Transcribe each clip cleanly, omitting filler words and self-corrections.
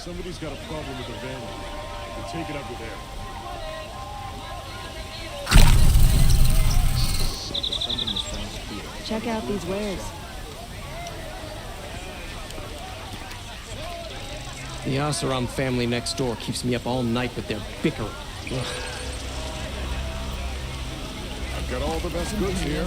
Somebody's got a problem with the van. We'll take it up with air. Check out these wares. The Asaram family next door keeps me up all night with their bickering. Ugh. I've got all the best goods here.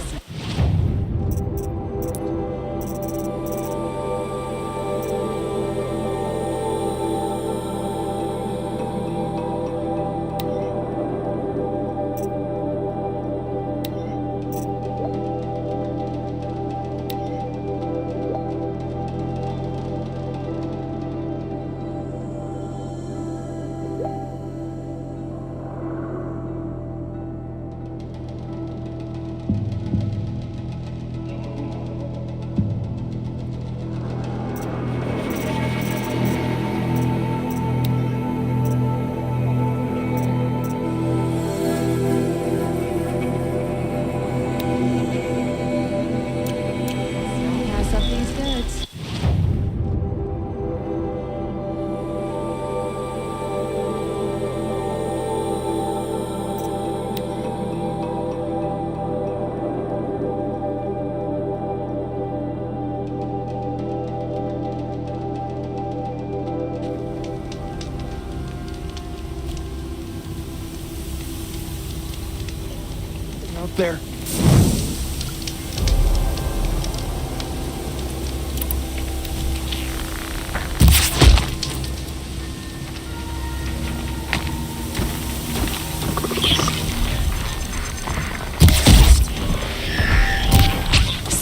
Out there.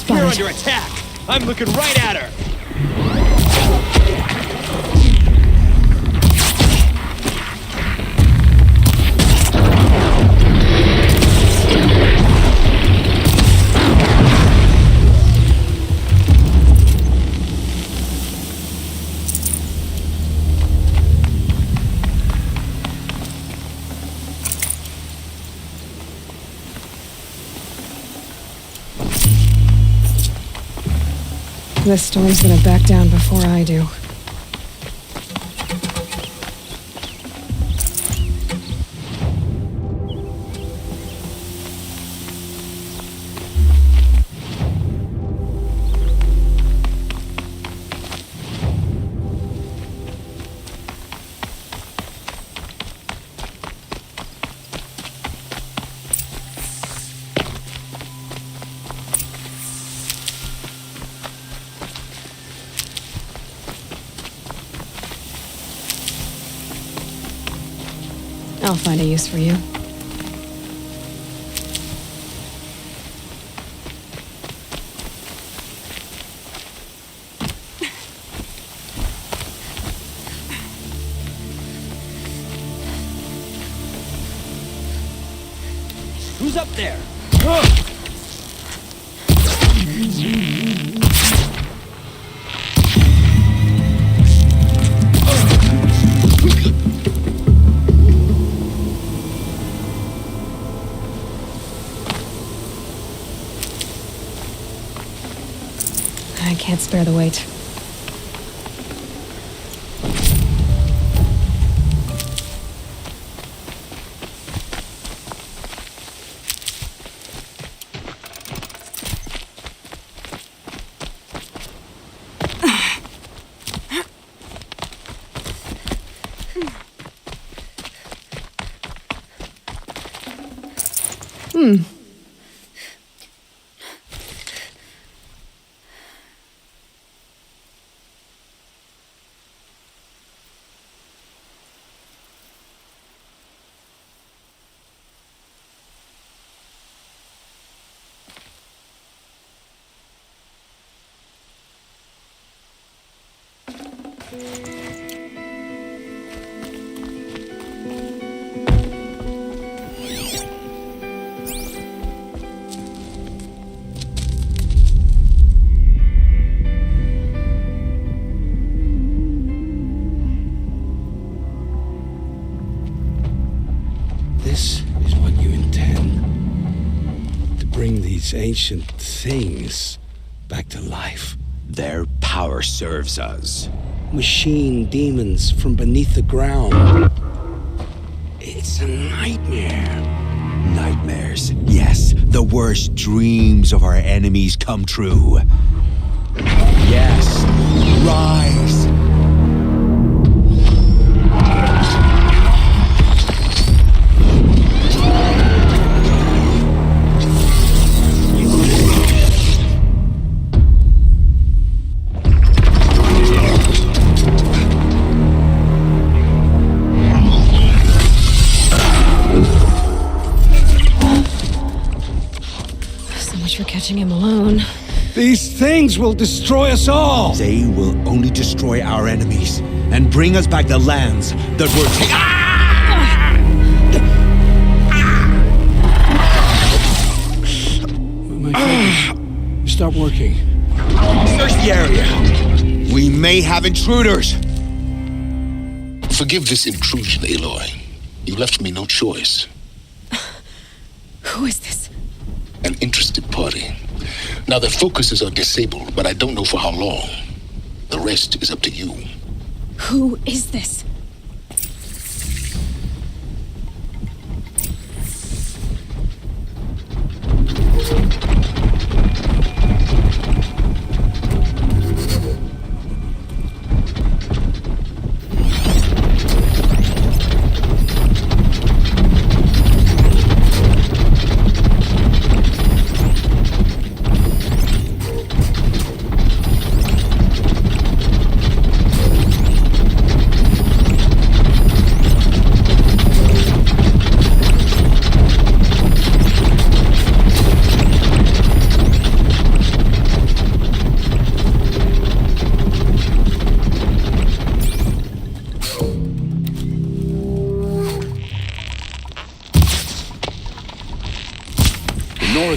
You're under attack. I'm looking right at her. This storm's gonna back down before I do. I'll find a use for you. Who's up there? I can't spare the weight. This is what you intend. To bring these ancient things back to life. Their power serves us. machine demons from beneath the ground. It's a nightmare. Nightmares. Yes, the worst dreams of our enemies come true. Yes, rise. For catching him alone. These things will destroy us all! They will only destroy our enemies and bring us back the lands that were My fingers stop working. Search the area. We may have intruders. Forgive this intrusion, Aloy. You left me no choice. Who is this? An interested party. Now their focuses are disabled, but I don't know for how long. The rest is up to you. Who is this?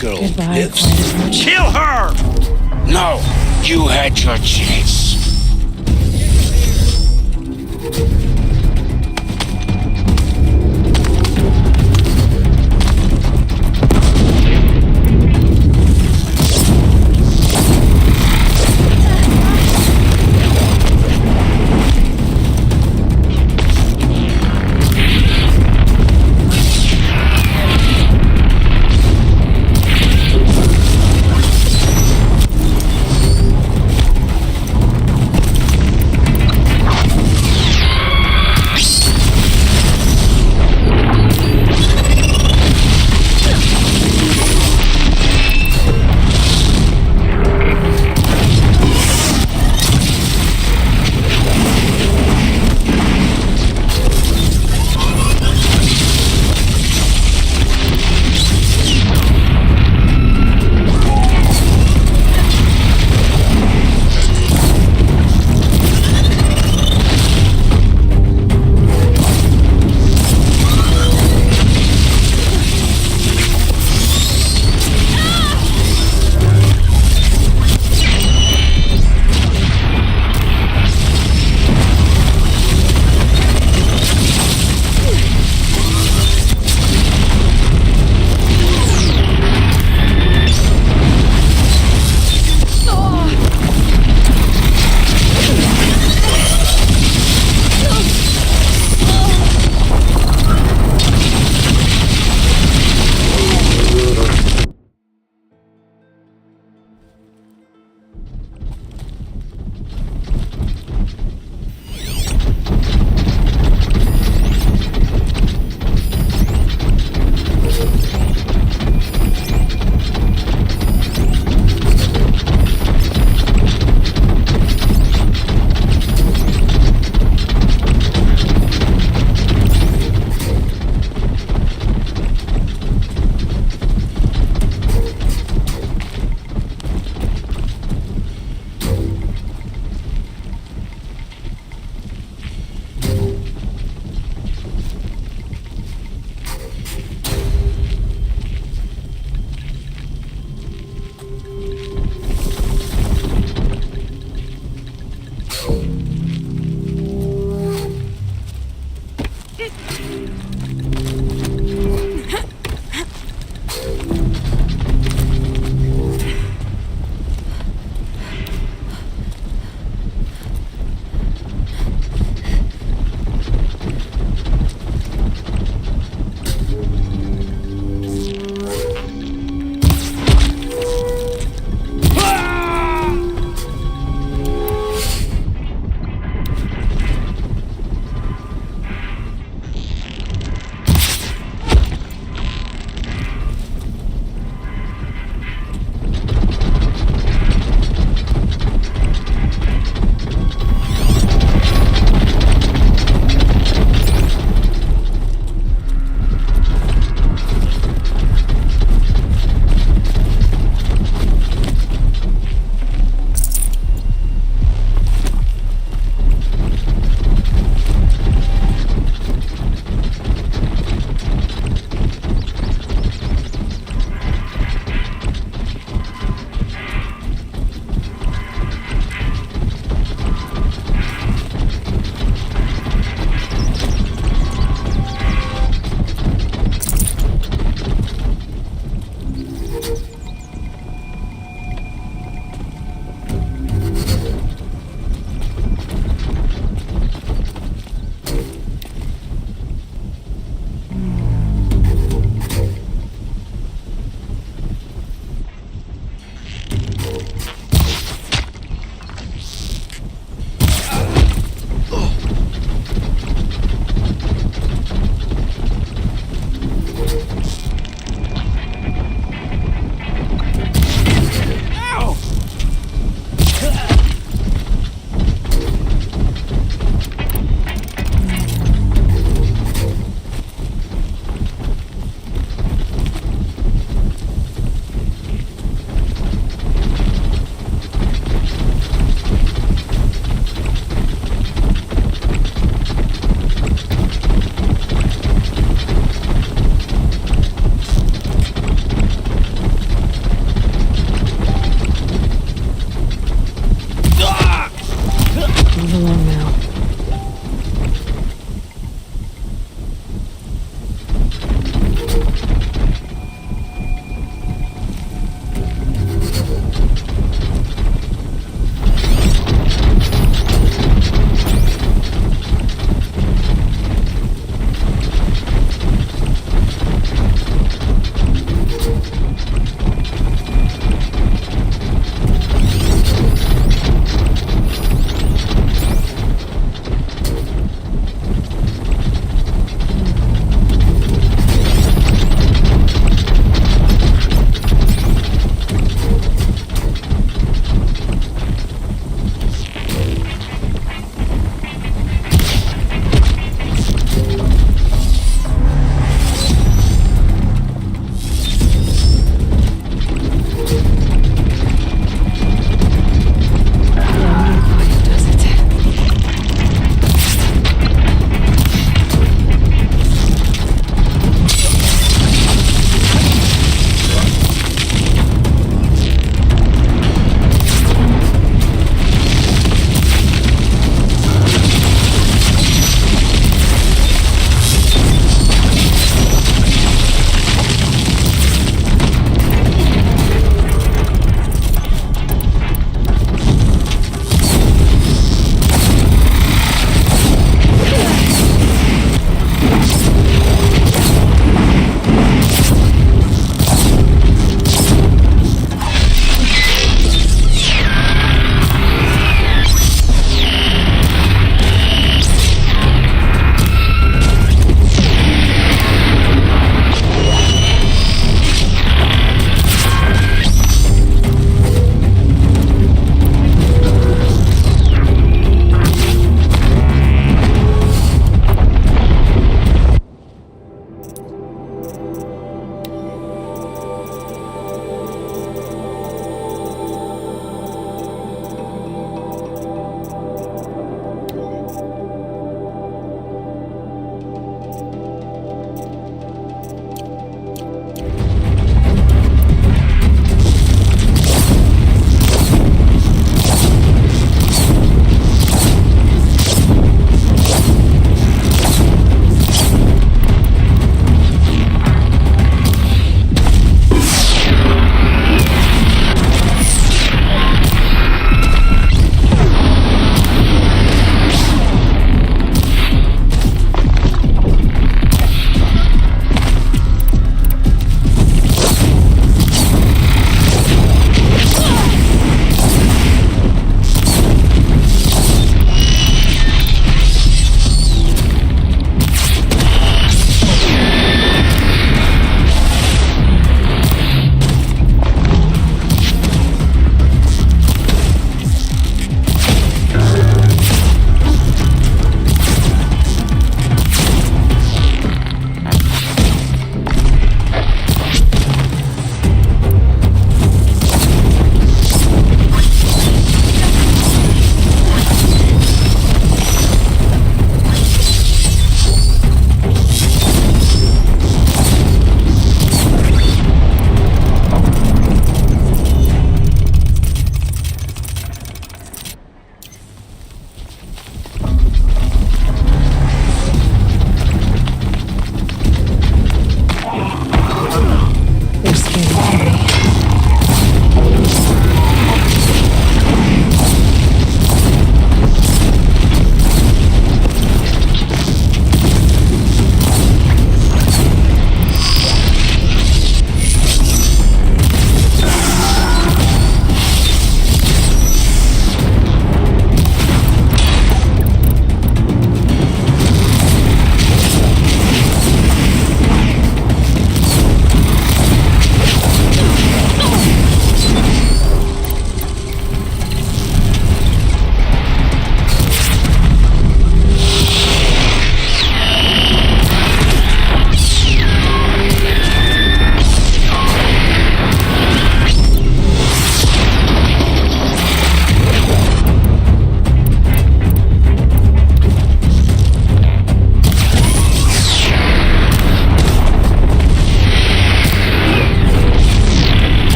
Girl Goodbye, lives. quiet approach. Kill her! No, you had your chance.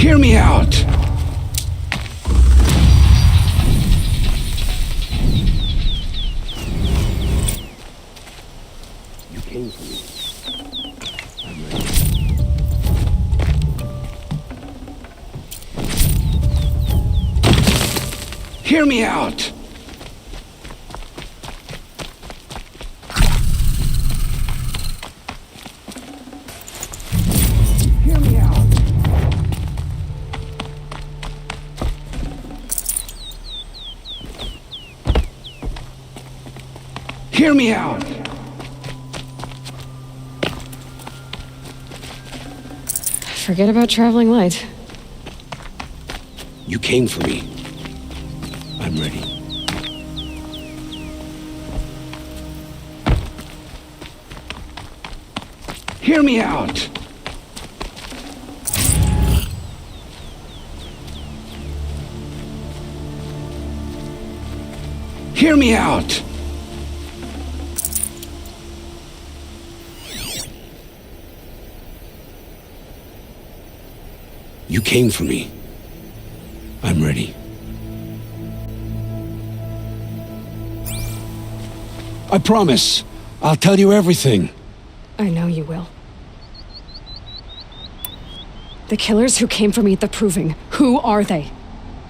Hear me out! You came for me. I'm ready. Hear me out! Hear me out! Hear me out! Forget about traveling light. You came for me. I'm ready. Hear me out! Hear me out! You came for me. I'm ready. I promise. I'll tell you everything. I know you will. The killers who came for me at the Proving, who are they?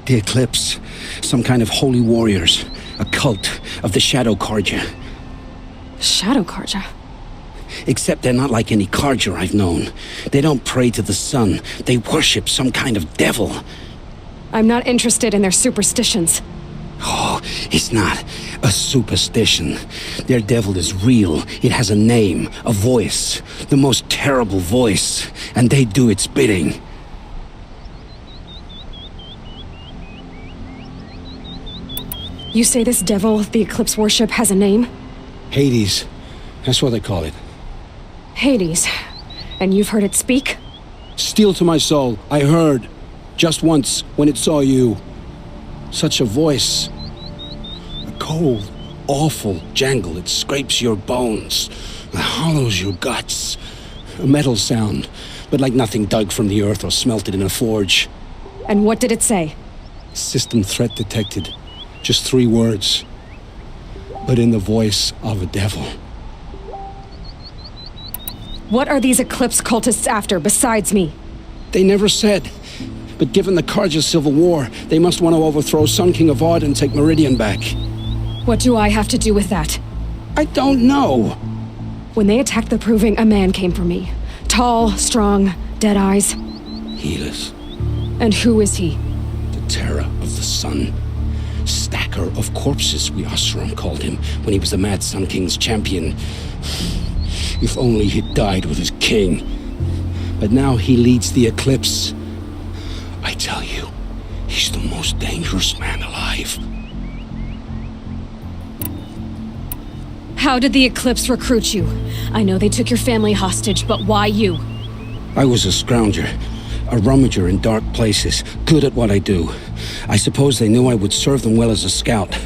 The Eclipse. Some kind of holy warriors. A cult of the Shadow Carja. Shadow Carja? Except they're not like any Carja I've known. They don't pray to the sun. They worship some kind of devil. I'm not interested in their superstitions. Oh, it's not a superstition. Their devil is real. It has a name, a voice. The most terrible voice. And they do its bidding. You say this devil the Eclipse worship has a name? Hades. That's what they call it. Hades. And you've heard it speak? Steel to my soul. I heard. Just once, when it saw you. Such a voice. A cold, awful jangle. It scrapes your bones. It hollows your guts. A metal sound, but like nothing dug from the earth or smelted in a forge. And what did it say? System threat detected. Just 3 words. But in the voice of a devil. What are these Eclipse cultists after besides me? They never said. But given the Carja civil war, they must want to overthrow Sun King Avad and take Meridian back. What do I have to do with that? I don't know. When they attacked the Proving, a man came for me. Tall, strong, dead eyes. Helis, And who is he? the terror of the sun. Stacker of corpses, we Osram called him, when he was the Mad Sun King's champion. If only he'd died with his king. But now he leads the Eclipse. I tell you, he's the most dangerous man alive. How did the Eclipse recruit you? I know they took your family hostage, but why you? I was a scrounger, a rummager in dark places, good at what I do. I suppose they knew I would serve them well as a scout.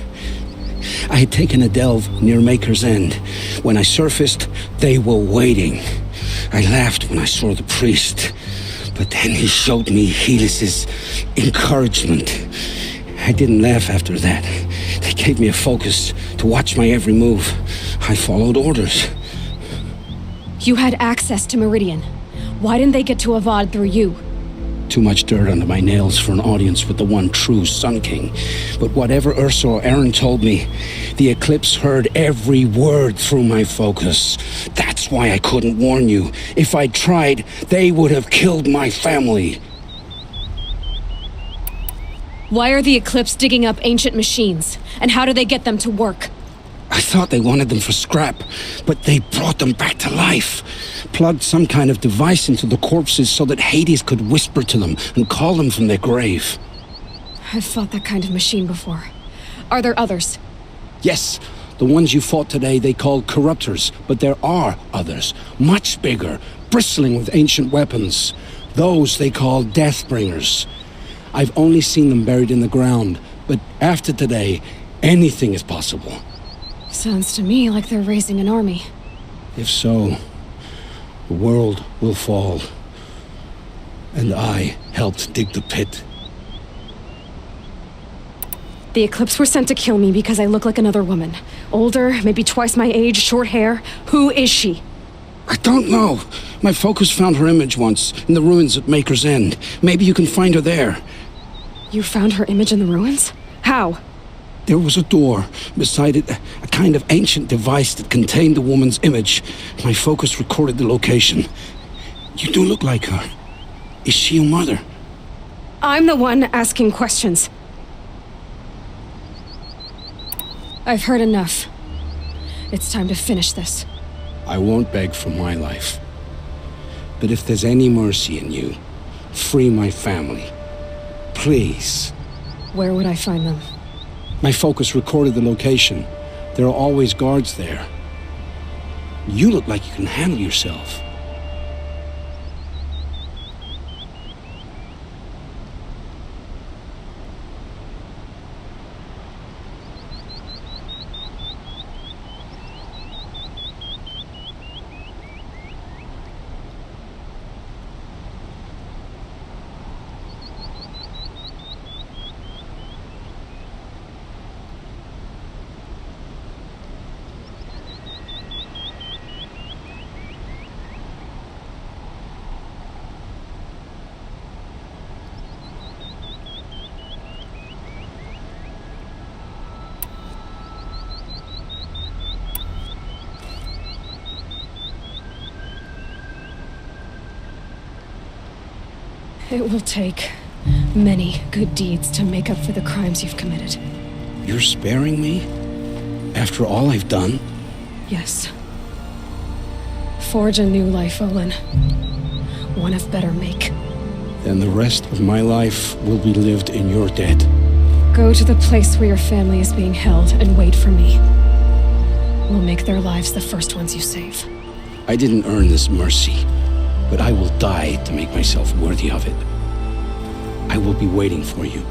I had taken a delve near Maker's End. When I surfaced, they were waiting. I laughed when I saw the priest, but then he showed me Helis's encouragement. I didn't laugh after that. They gave me a focus to watch my every move. I followed orders. You had access to Meridian. Why didn't they get to Avad through you? Too much dirt under my nails for an audience with the one true Sun King. But whatever Ursa or Aaron told me, the Eclipse heard every word through my focus. That's why I couldn't warn you. If I'd tried, they would have killed my family. Why are the Eclipse digging up ancient machines? And how do they get them to work? I thought they wanted them for scrap, but they brought them back to life. Plugged some kind of device into the corpses so that Hades could whisper to them and call them from their grave. I've fought that kind of machine before. Are there others? Yes, the ones you fought today they called corruptors, but there are others, much bigger, bristling with ancient weapons. Those they call Deathbringers. I've only seen them buried in the ground, but after today, anything is possible. Sounds to me like they're raising an army. If so, the world will fall. And I helped dig the pit. The Eclipse were sent to kill me because I look like another woman. Older, maybe twice my age, short hair. Who is she? I don't know. My focus found her image once, in the ruins at Maker's End. Maybe you can find her there. You found her image in the ruins? How? There was a door. Beside it, a kind of ancient device that contained the woman's image. My focus recorded the location. You do look like her. Is she your mother? I'm the one asking questions. I've heard enough. It's time to finish this. I won't beg for my life. But if there's any mercy in you, free my family. Please. Where would I find them? My focus recorded the location. There are always guards there. You look like you can handle yourself. It will take many good deeds to make up for the crimes you've committed. You're sparing me? After all I've done? Yes. Forge a new life, Olin. One of better make. Then the rest of my life will be lived in your debt. Go to the place where your family is being held and wait for me. We'll make their lives the first ones you save. I didn't earn this mercy, but I will die to make myself worthy of it. I will be waiting for you.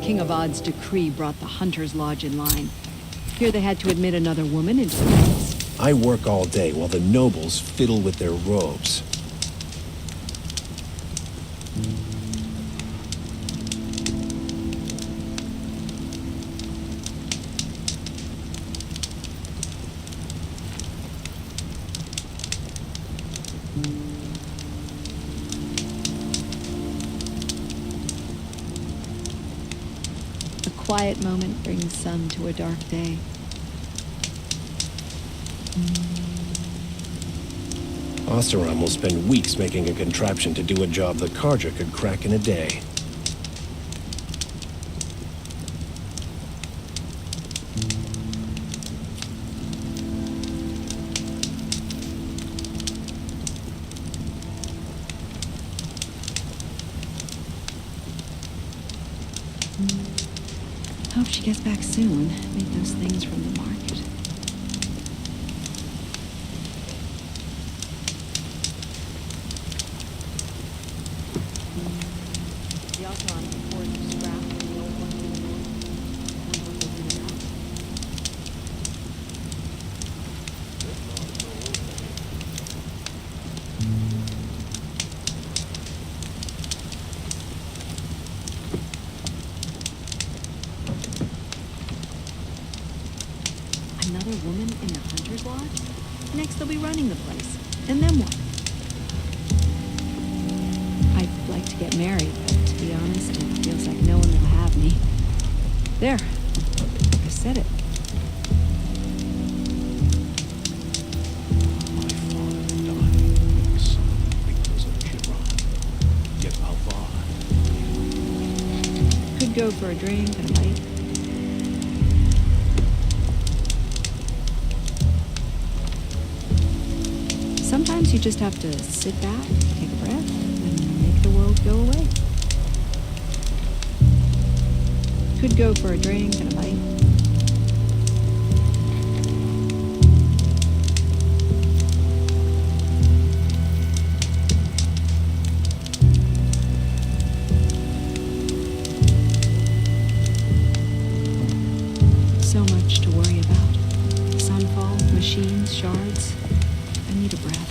King Avad's decree brought the Hunter's Lodge in line. Here they had to admit another woman into the ranks. I work all day while the nobles fiddle with their robes. A quiet moment brings sun to a dark day. Oseram will spend weeks making a contraption to do a job the Carja could crack in a day. Hope she gets back soon. Make those things from the market. Another woman in the Hunter's Lodge? Next they'll be running the place. And then what? I'd like to get married, but to be honest, it feels like no one will have me. There. I said it. My father died, son, because of Chiron. Yet how far? Could go for a drink and a bite. Sometimes you just have to sit back, take a breath, and make the world go away. Could go for a drink and a bite. So much to worry about. Sunfall, machines, shards. I need a breath.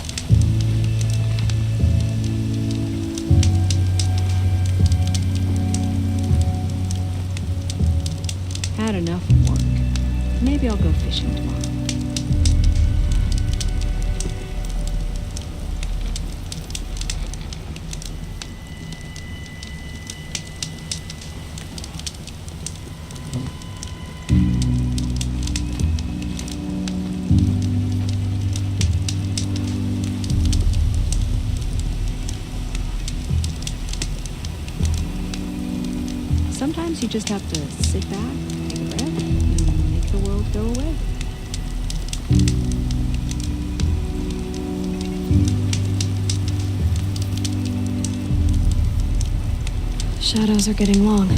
Had enough of work. Maybe I'll go fishing tomorrow. Sometimes you just have to sit back, take a breath, and make the world go away. Shadows are getting long.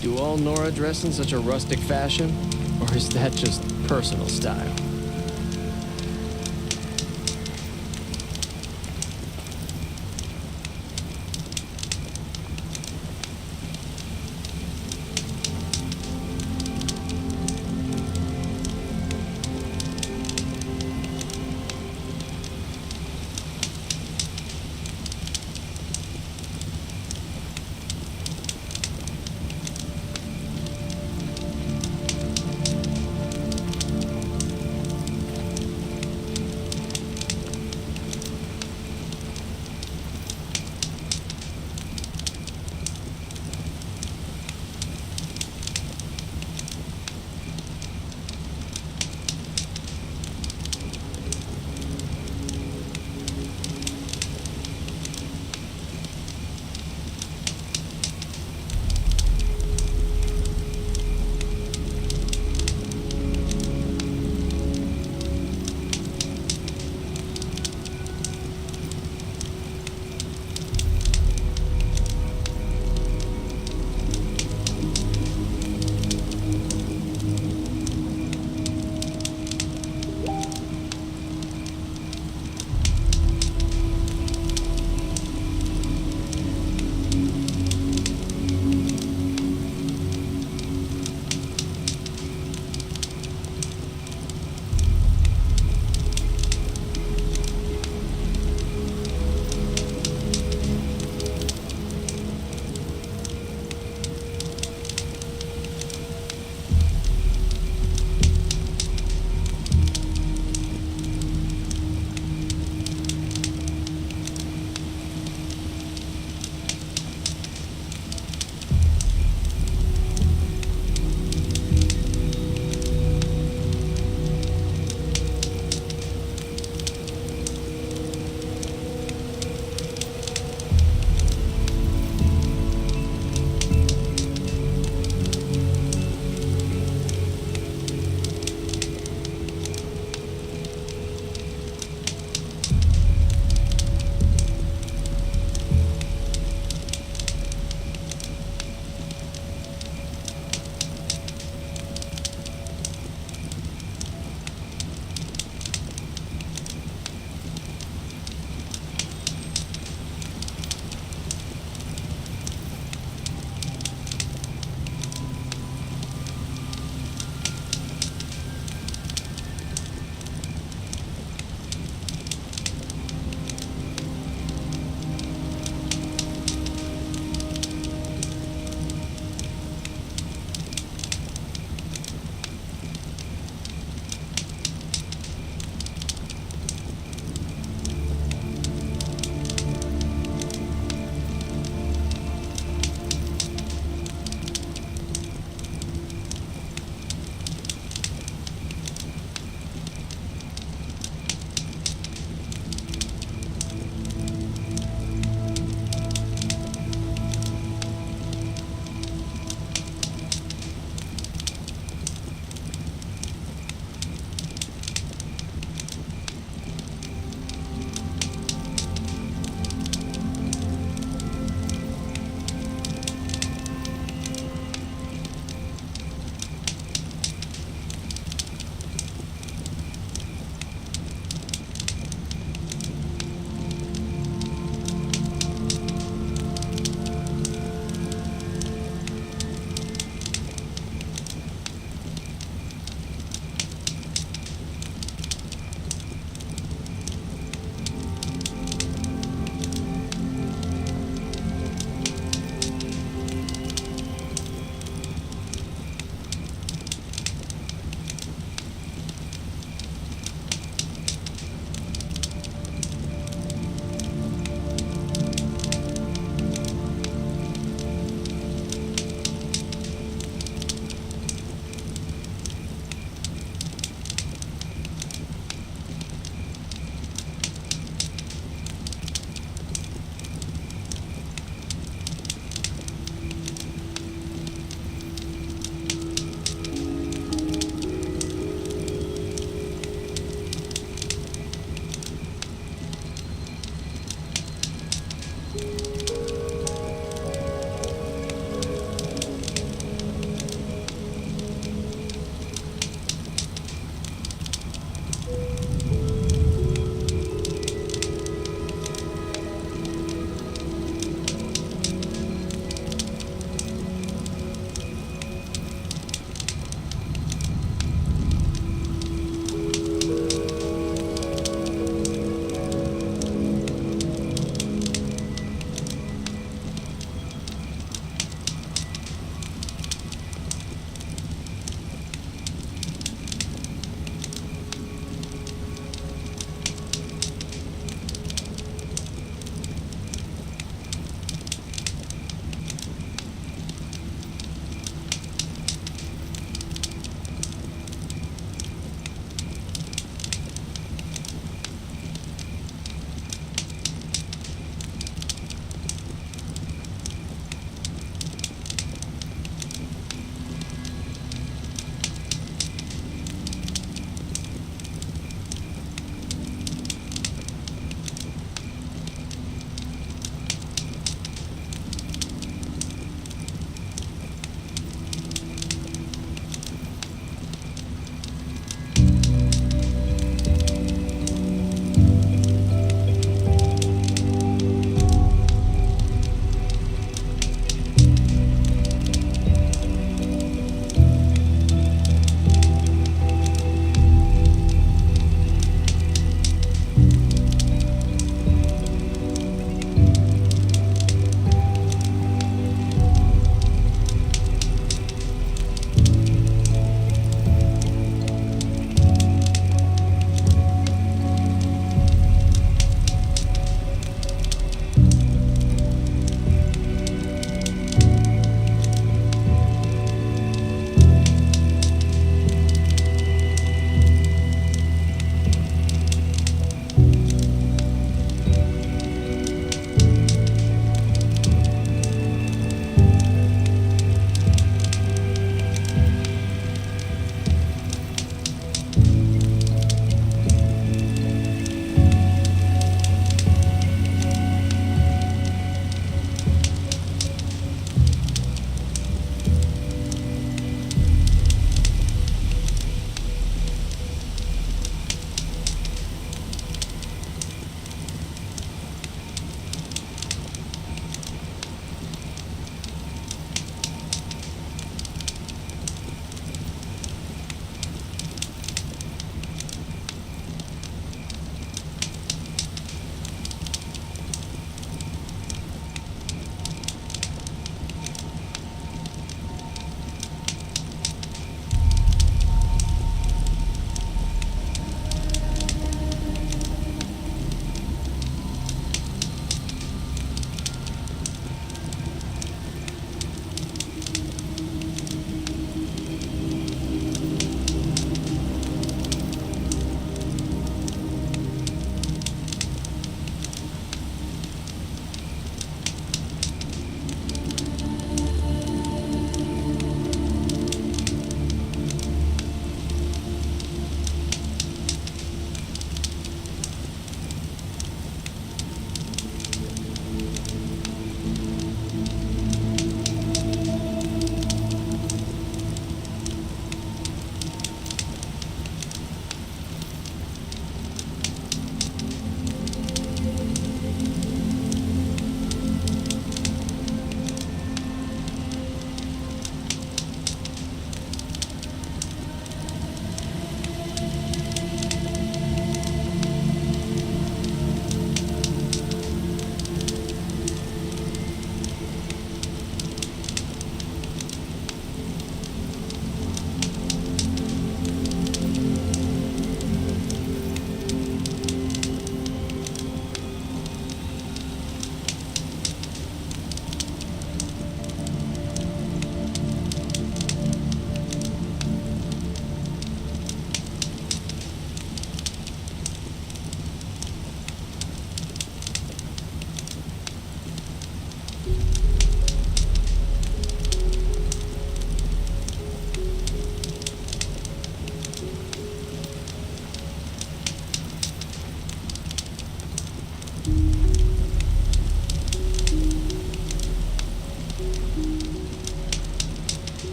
Do all Nora dress in such a rustic fashion? Or is that just personal style?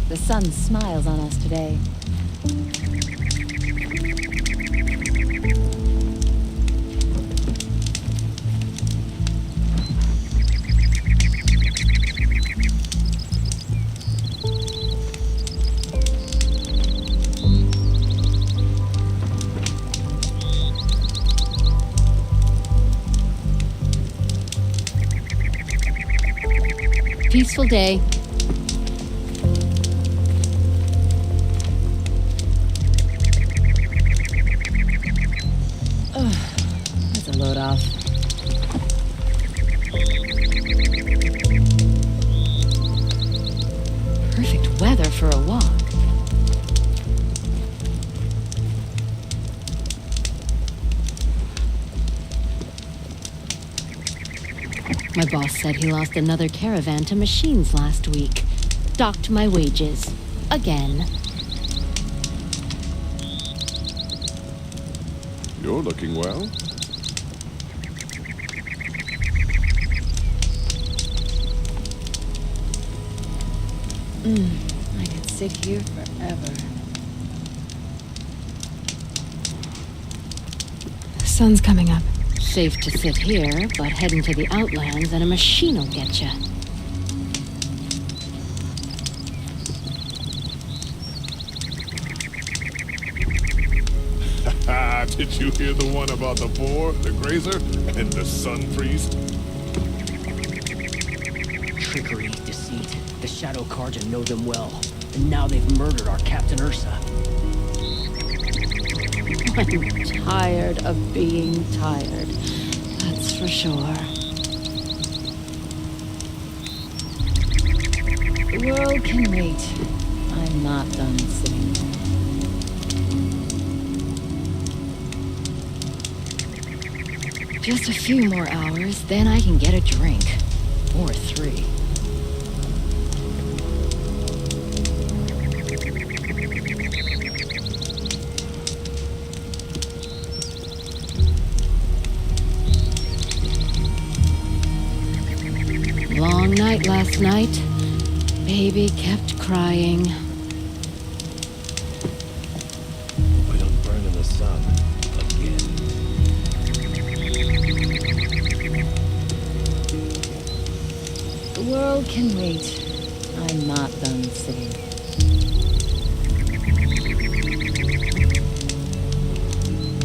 The sun smiles on us today. Peaceful day. That's a load off. Perfect weather for a walk. My boss said he lost another caravan to machines last week. Docked my wages. Again. You're looking well. I could sit here forever. The sun's coming up. Safe to sit here, but head into the Outlands and a machine'll get ya. Did you hear the one about the boar, the grazer, and the sun priest? Trickery, deceit. The Shadow Carja know them well. And now they've murdered our Captain Ursa. I'm tired of being tired. That's for sure. The world can wait. I'm not done sitting. Just a few more hours, then I can get a drink. Or 3. Long night last night. Baby kept crying. We don't burn in the sun. Again. The world can wait. I'm not done sitting.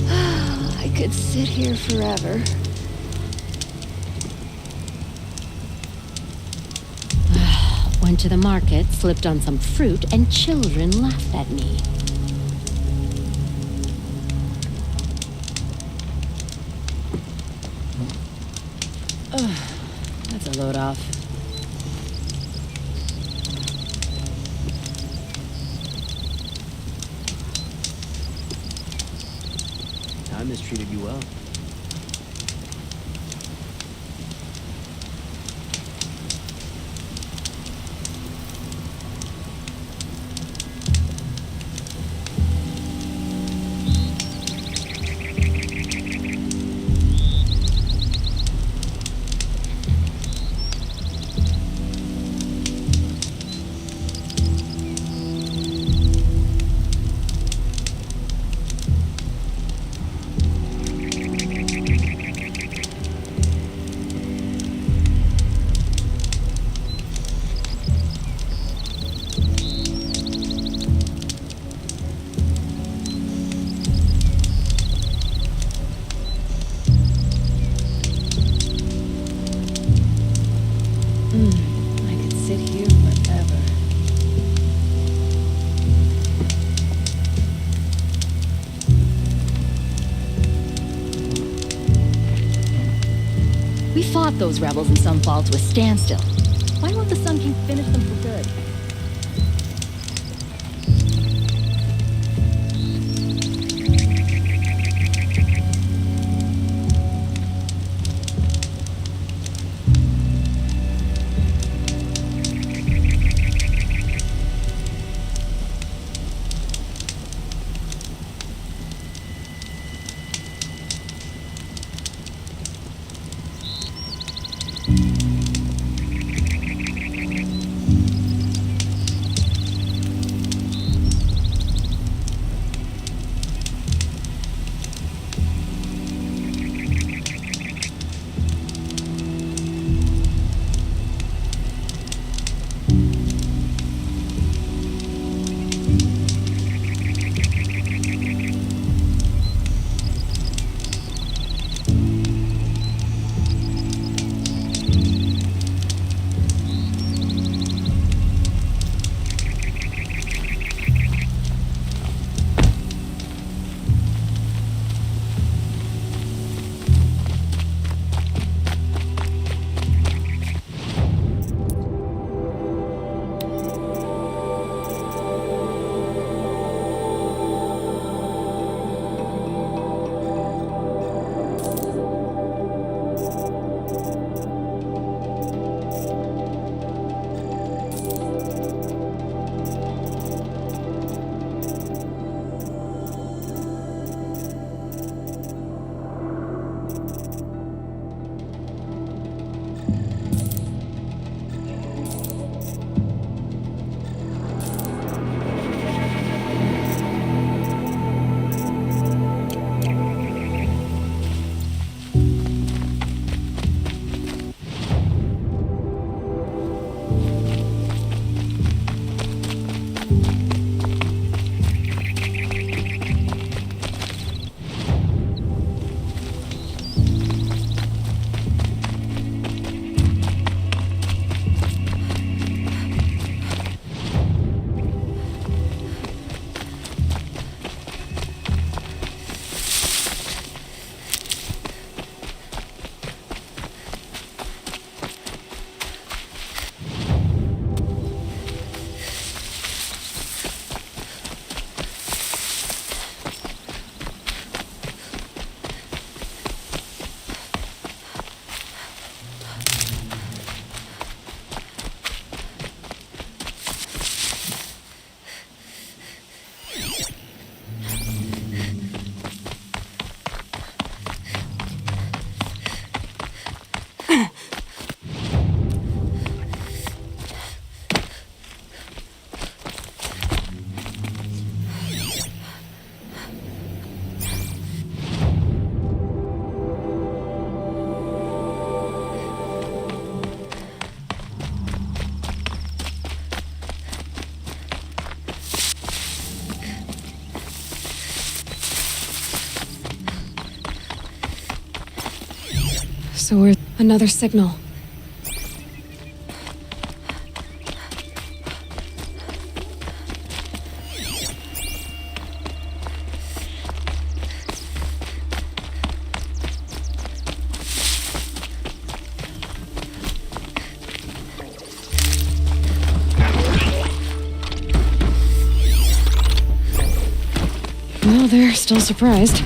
I could sit here forever. Went to the market, slipped on some fruit, and children laughed at me. That's a load off. Time has treated you well. I could sit here forever. We fought those rebels in some fall to a standstill. Why won't the Sun King finish them for good? So we're another signal. Well, they're still surprised.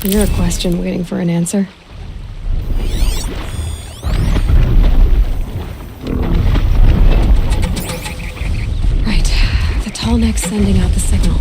You're a question waiting for an answer. Right. The tall neck's sending out the signal.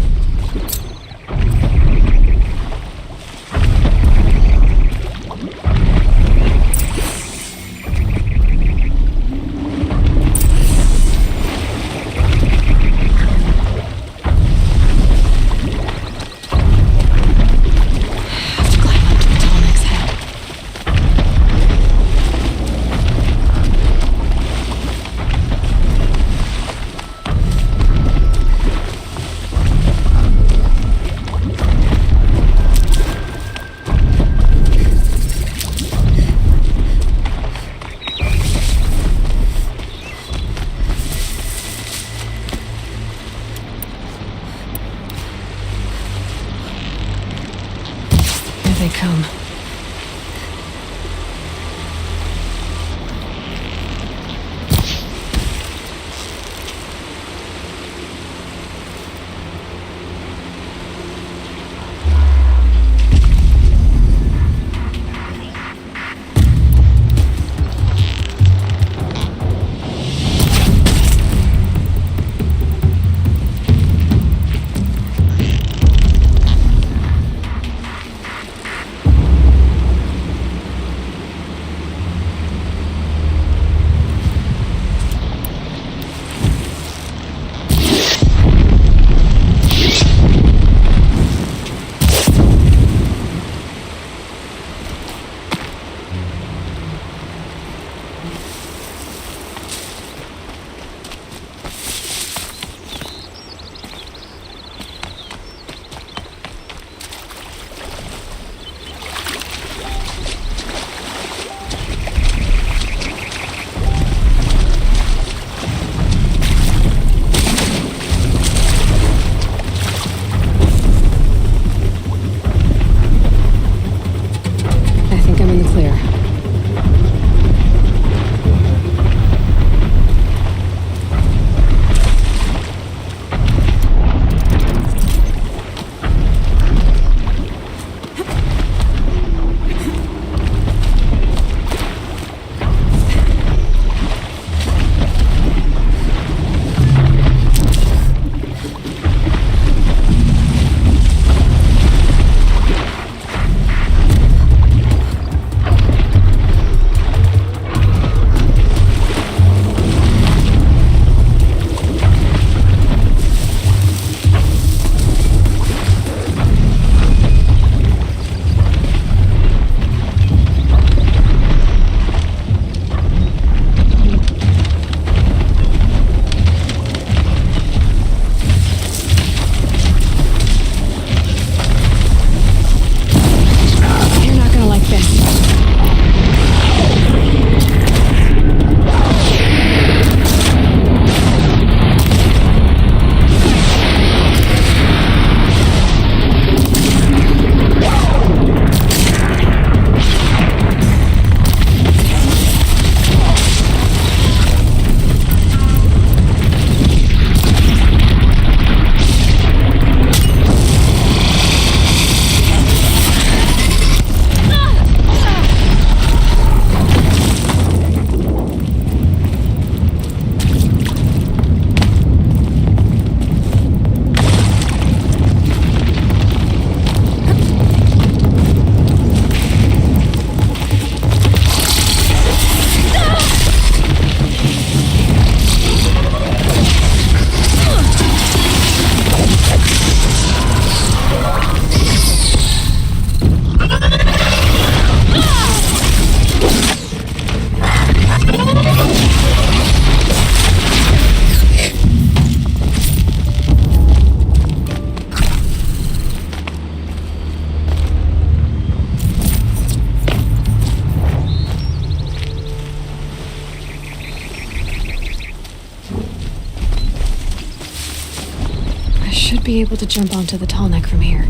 should be able to jump onto the tall neck from here.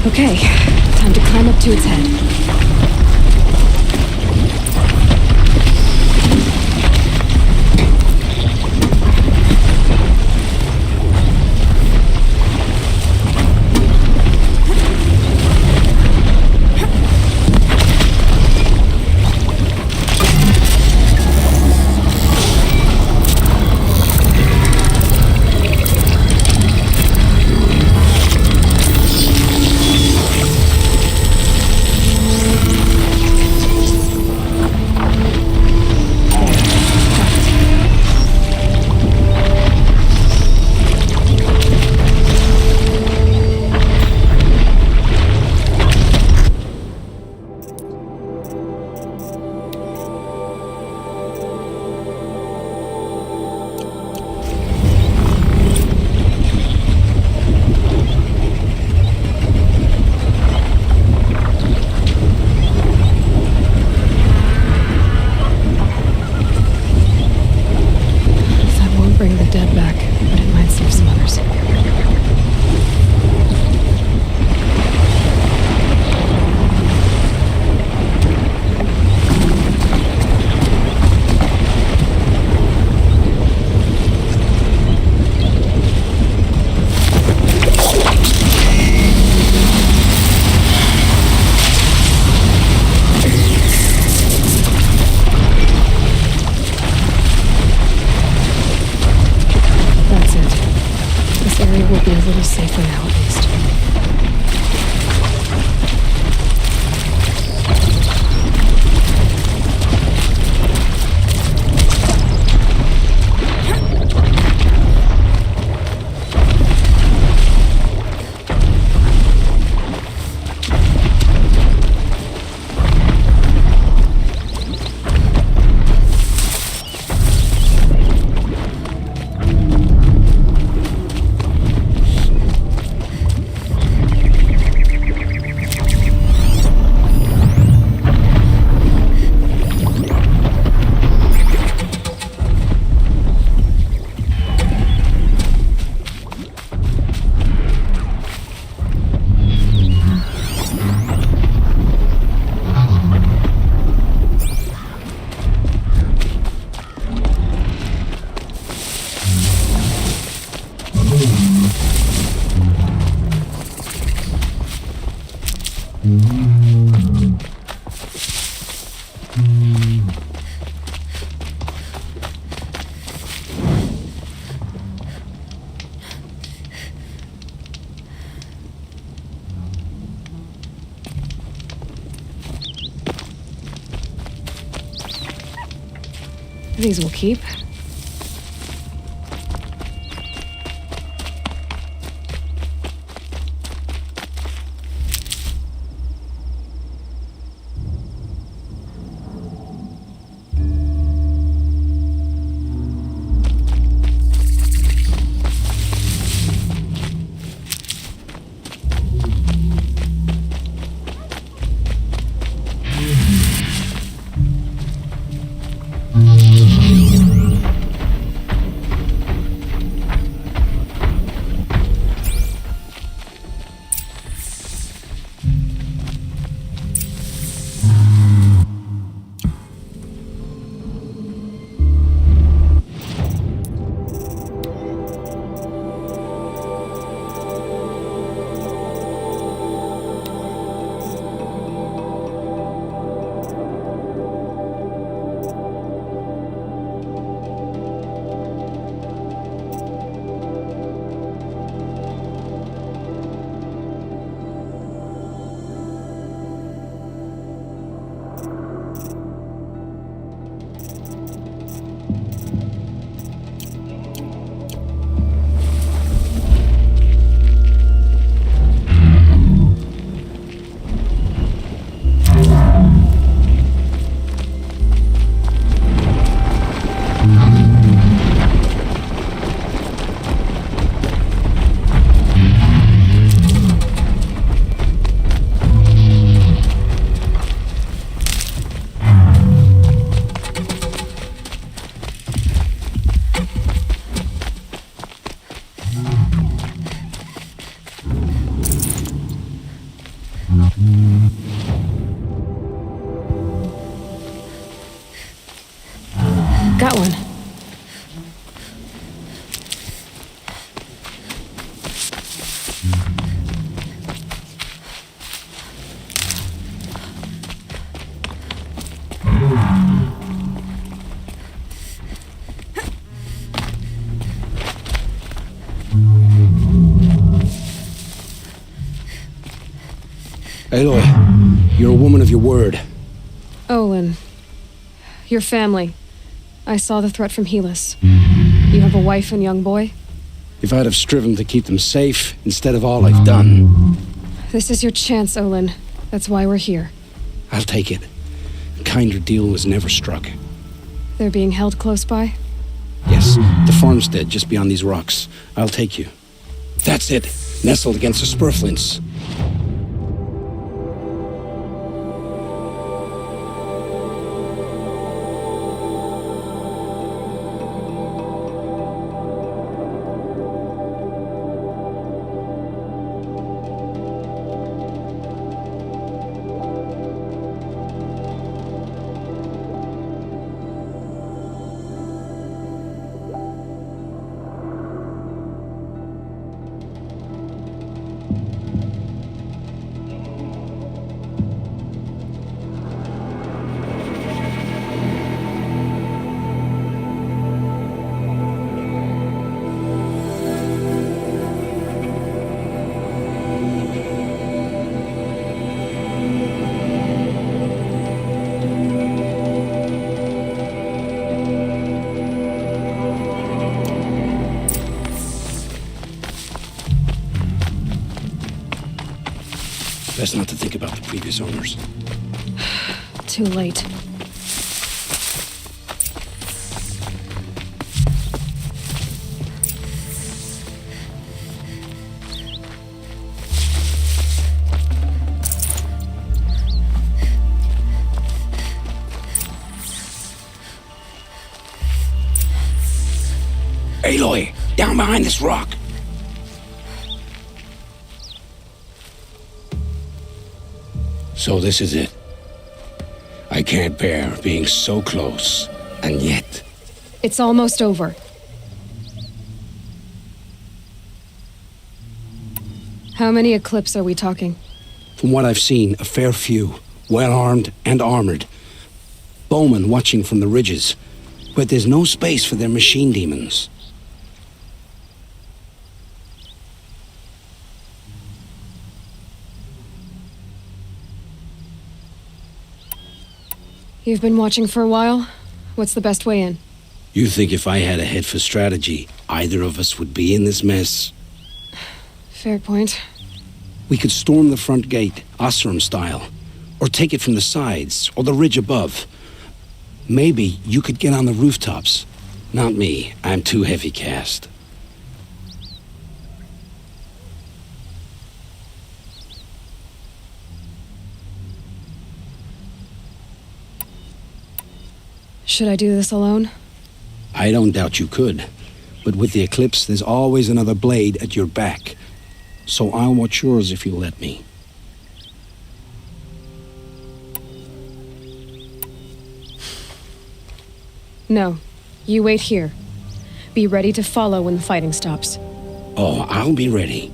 Okay, time to climb up to its head. Safer now, at least. These will keep. Aloy, you're a woman of your word. Olin. Your family. I saw the threat from Helis. You have a wife and young boy? If I'd have striven to keep them safe instead of all I've done. This is your chance, Olin. That's why we're here. I'll take it. A kinder deal was never struck. They're being held close by? Yes, the farmstead just beyond these rocks. I'll take you. That's it. Nestled against the spurflints. Best not to think about the previous owners. Too late. Aloy, down behind this rock. So this is it. I can't bear being so close, and yet... It's almost over. How many Eclipse are we talking? From what I've seen, a fair few. Well-armed and armored. Bowmen watching from the ridges. But there's no space for their machine demons. You've been watching for a while? What's the best way in? You think if I had a head for strategy, either of us would be in this mess? Fair point. We could storm the front gate, Osram style. Or take it from the sides, or the ridge above. Maybe you could get on the rooftops. Not me. I'm too heavy cast. Should I do this alone? I don't doubt you could. But with the Eclipse, there's always another blade at your back. So I'll watch yours if you'll let me. No. You wait here. Be ready to follow when the fighting stops. Oh, I'll be ready.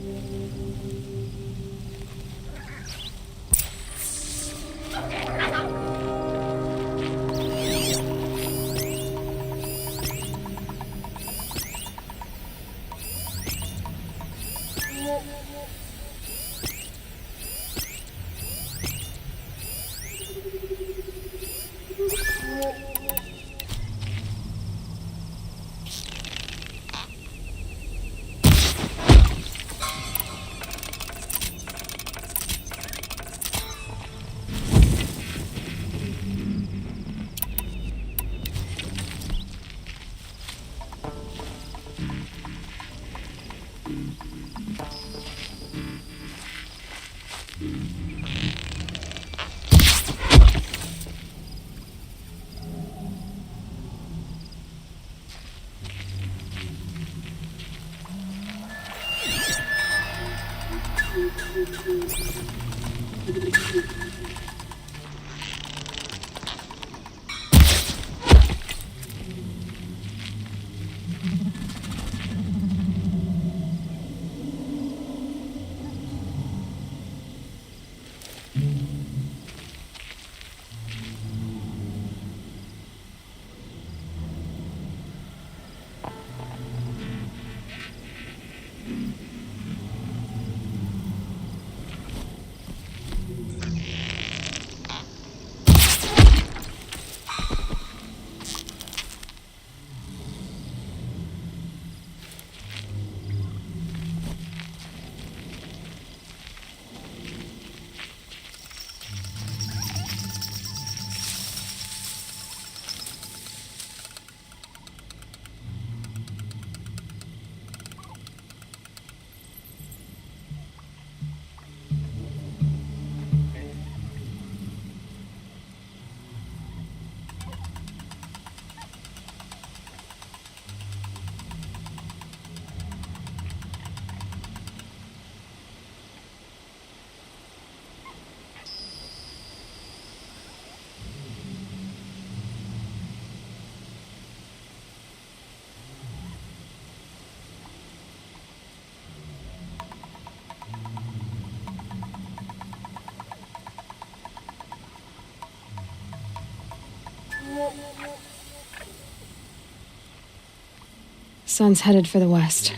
Sun's headed for the west.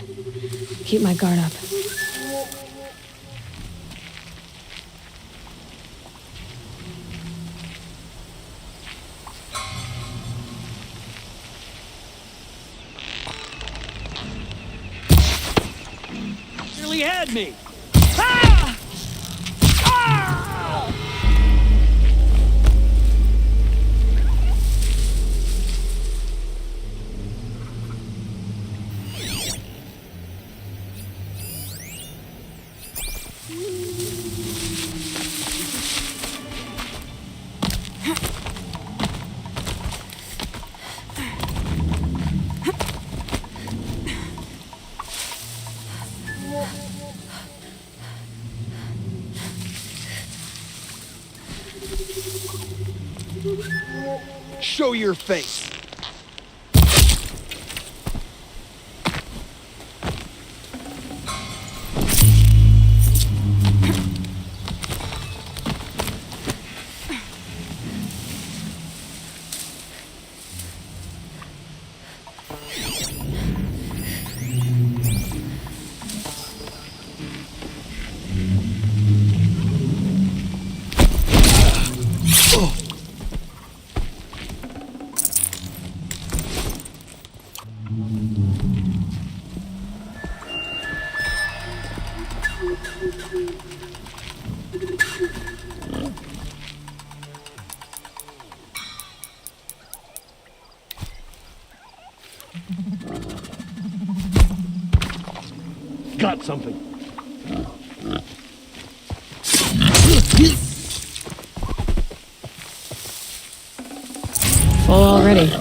Keep my guard up. Nearly had me! Ah! Ah! Show your face. Got something. Full already.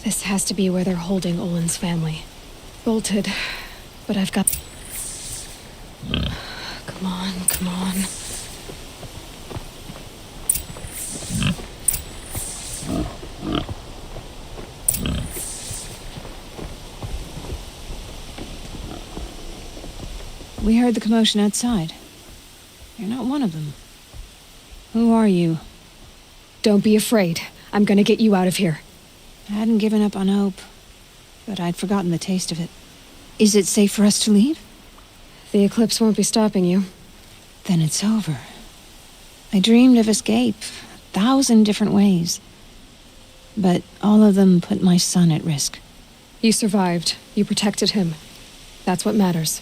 This has to be where they're holding Olin's family. Bolted, but I've got... Come on, come on. We heard the commotion outside. You're not one of them. Who are you? Don't be afraid. I'm gonna get you out of here. I hadn't given up on hope, but I'd forgotten the taste of it. Is it safe for us to leave? The eclipse won't be stopping you. Then it's over. I dreamed of escape, 1,000 different ways. But all of them put my son at risk. You survived. You protected him. That's what matters.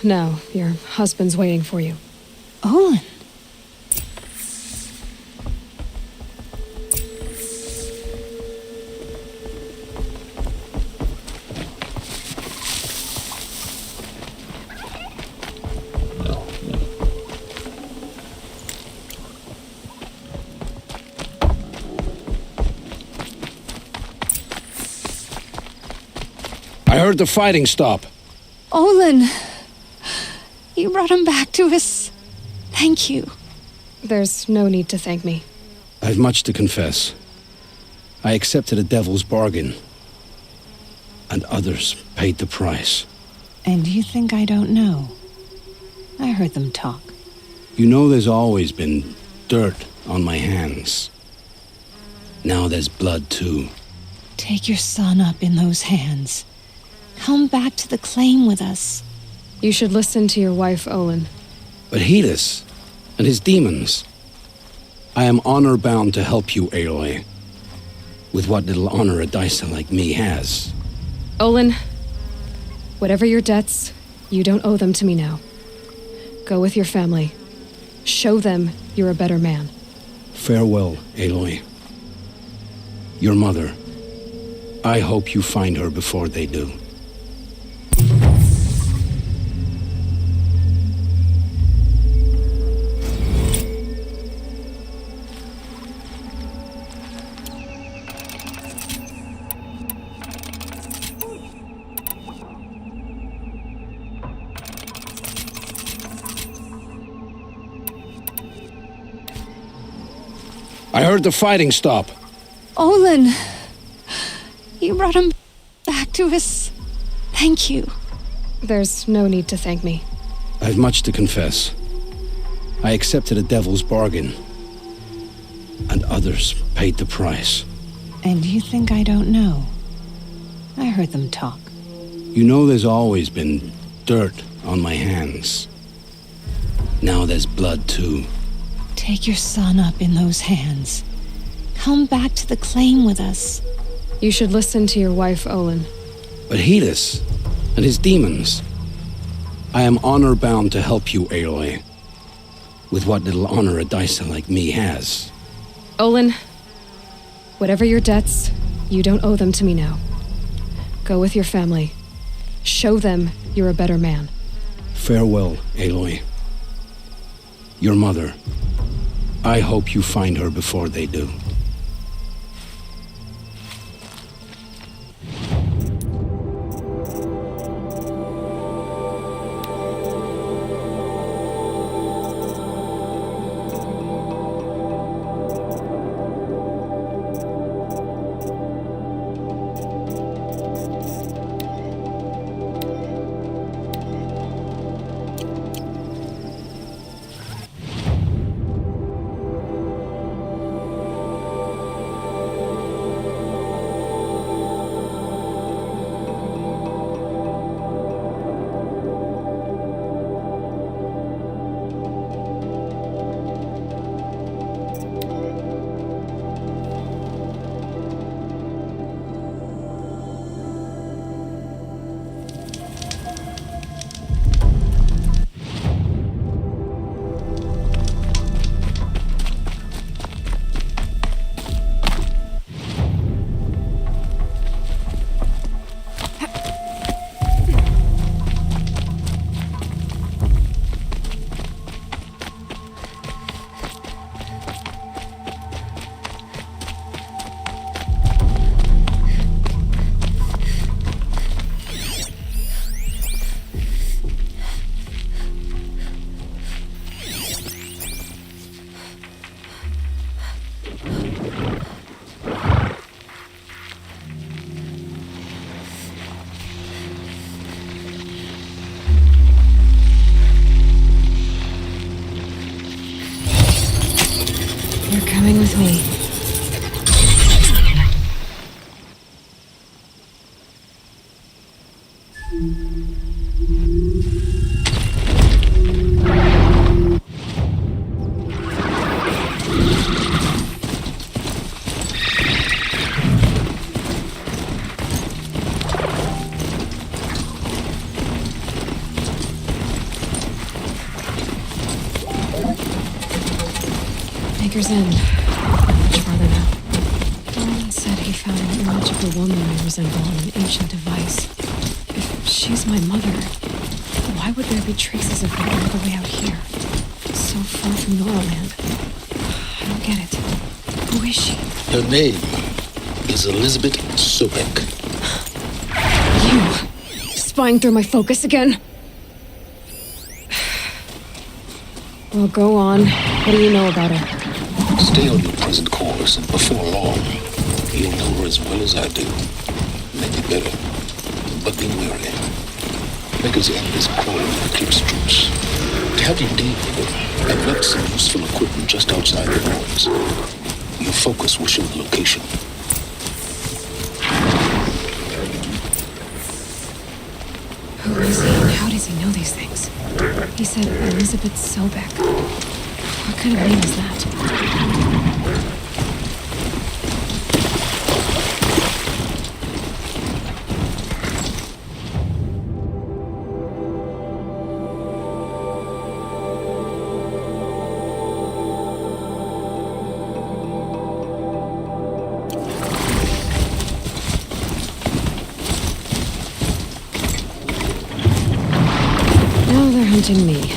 Now, your husband's waiting for you. Olin! I heard the fighting stop. Olin! You brought him back to us. Thank you. There's no need to thank me. I've much to confess. I accepted a devil's bargain. And others paid the price. And you think I don't know? I heard them talk. You know there's always been dirt on my hands. Now there's blood too. Take your son up in those hands. Come back to the claim with us. You should listen to your wife, Olin. But Hedis, and his demons. I am honor-bound to help you, Aloy. With what little honor a dicer like me has. Olin, whatever your debts, you don't owe them to me now. Go with your family. Show them you're a better man. Farewell, Aloy. Your mother. I hope you find her before they do. I heard the fighting stop. Olin! You brought him back to us. Thank you. There's no need to thank me. I've much to confess. I accepted a devil's bargain. And others paid the price. And you think I don't know? I heard them talk. You know there's always been dirt on my hands. Now there's blood too. Take your son up in those hands. Come back to the claim with us. You should listen to your wife, Olin. But Hedis and his demons. I am honor-bound to help you, Aloy. With what little honor a dicer like me has. Olin, whatever your debts, you don't owe them to me now. Go with your family. Show them you're a better man. Farewell, Aloy. Your mother. I hope you find her before they do. You're coming with me. Maker's End. Much farther now. Roland said he found an image of a woman I resemble on an ancient device. If she's my mother, why would there be traces of her all the way out here? So far from Norland. I don't get it. Who is she? Her name is Elizabeth Sobek. You! Spying through my focus again? Well, go on. What do you know about her? Stay on your present course, and before long, you'll know her as well as I do. Maybe better, but be wary. Maker's End is crawling with Eclipse troops. To have you deal with them, I've left some useful equipment just outside the walls. Your focus will show the location. Who is he and how does he know these things? He said Elizabeth Sobek. What kind of name is that? Now they're hunting me.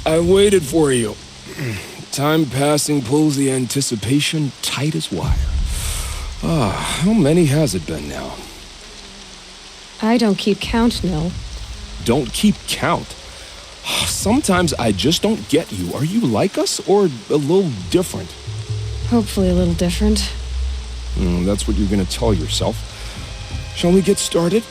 I waited for you. Time passing pulls the anticipation tight as wire. How many has it been now? I don't keep count, Nil. Don't keep count. Sometimes I just don't get you. Are you like us or a little different? Hopefully a little different. That's what you're gonna tell yourself. Shall we get started?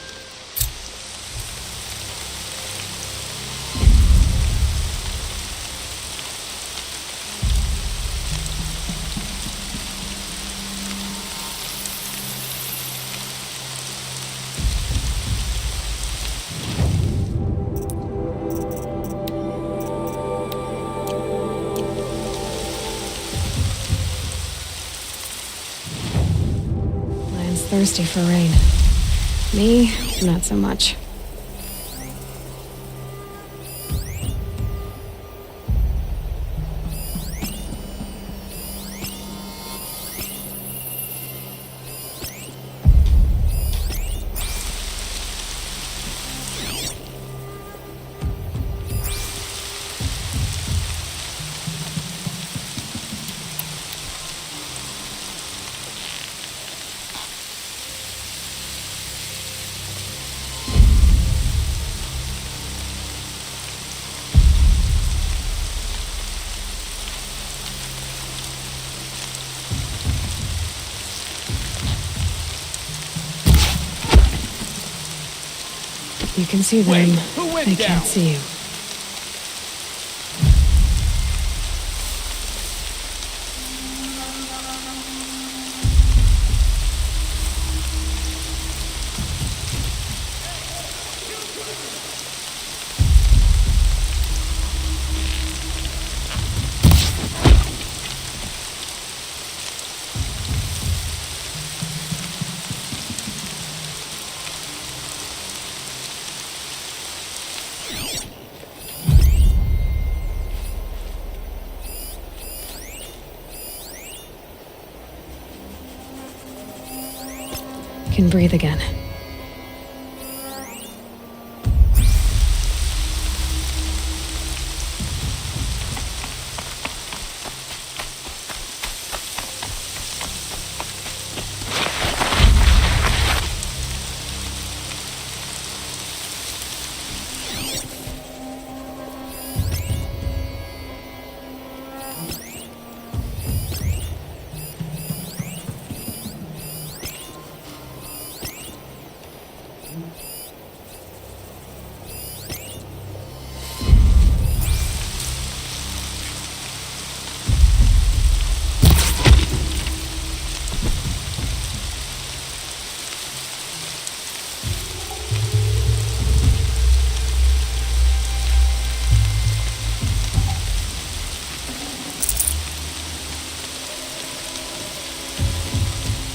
Thirsty for rain. Me, not so much. You can see them. They can't see you. Can breathe again.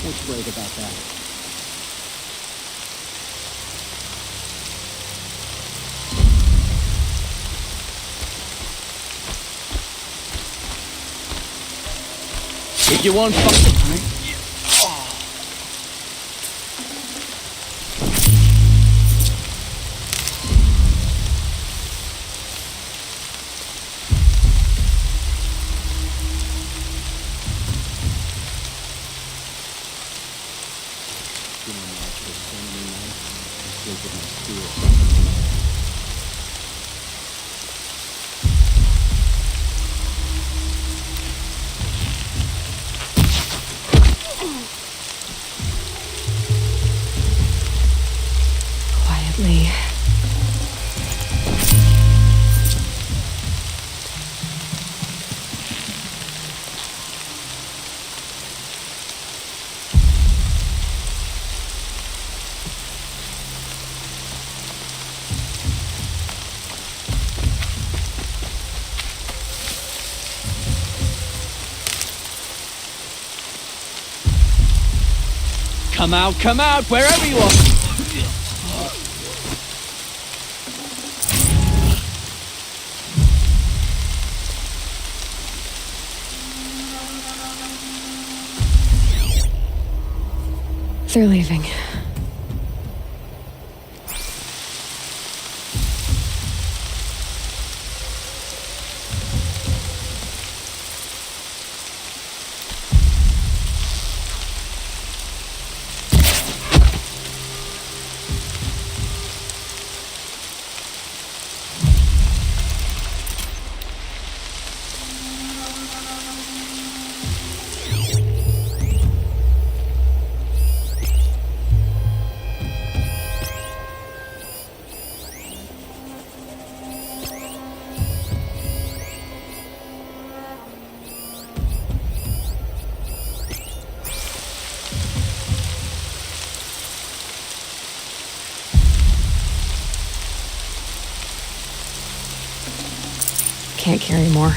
What's great about that? If you want fucking... lately. Come out, wherever you are! They're leaving. Can't carry more.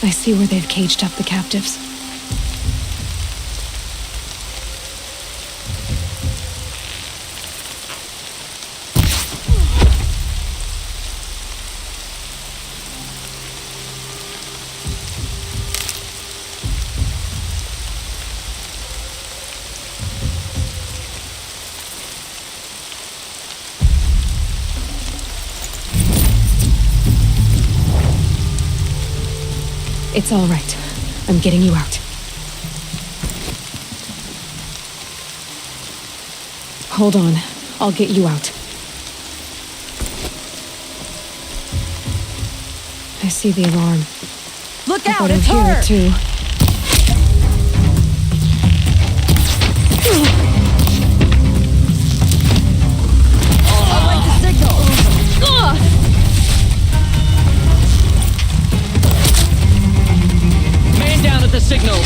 I see where they've caged up the captives. It's all right. I'm getting you out. Hold on. I'll get you out. I see the alarm. Look I out, thought it's I'd hear her! it too. I like the signal! Man down at the signal!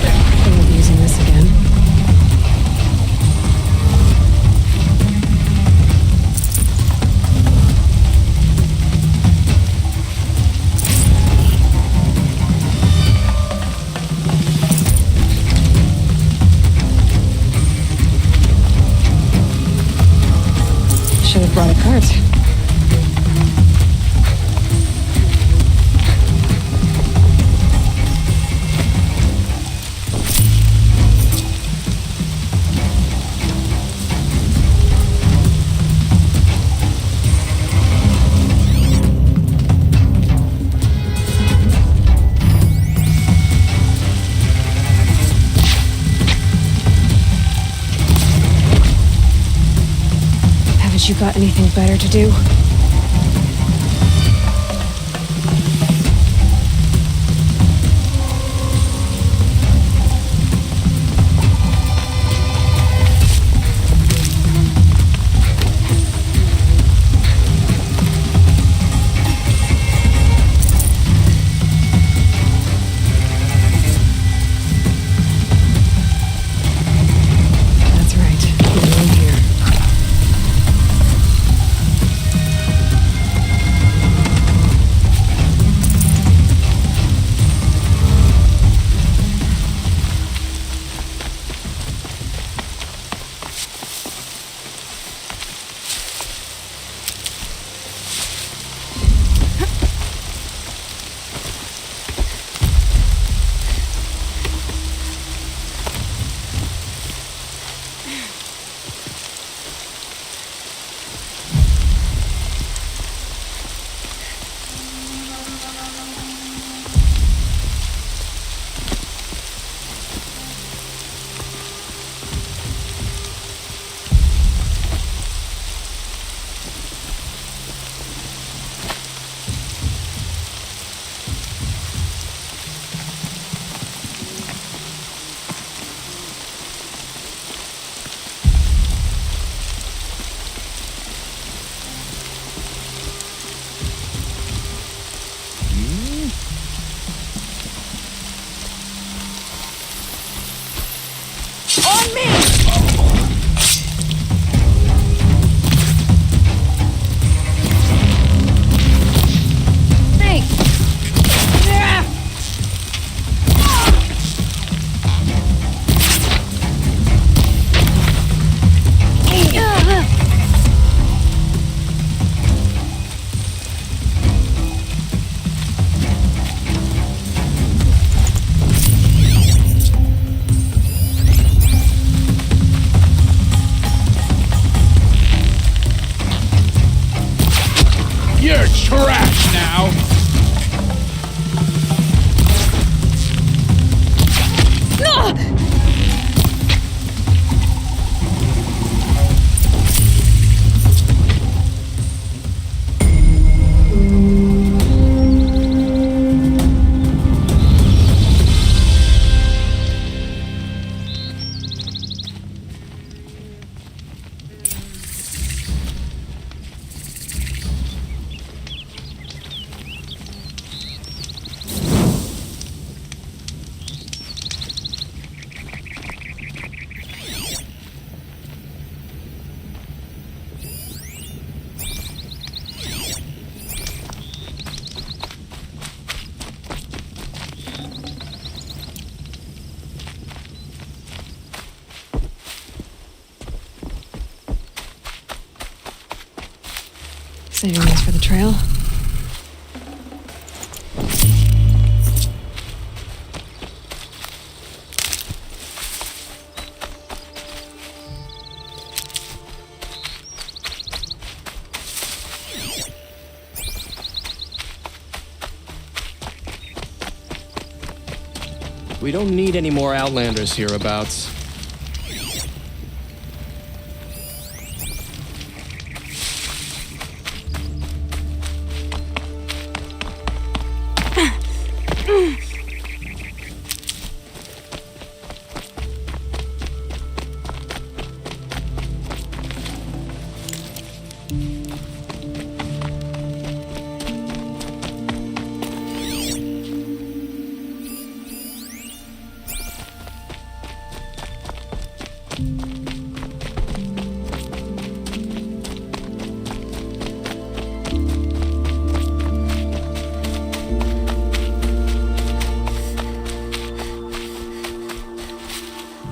They won't be using this again. Should have brought a cart. Haven't you got anything better to do? That's right. You're in here. trash now. Saving these for the trail. We don't need any more Outlanders hereabouts.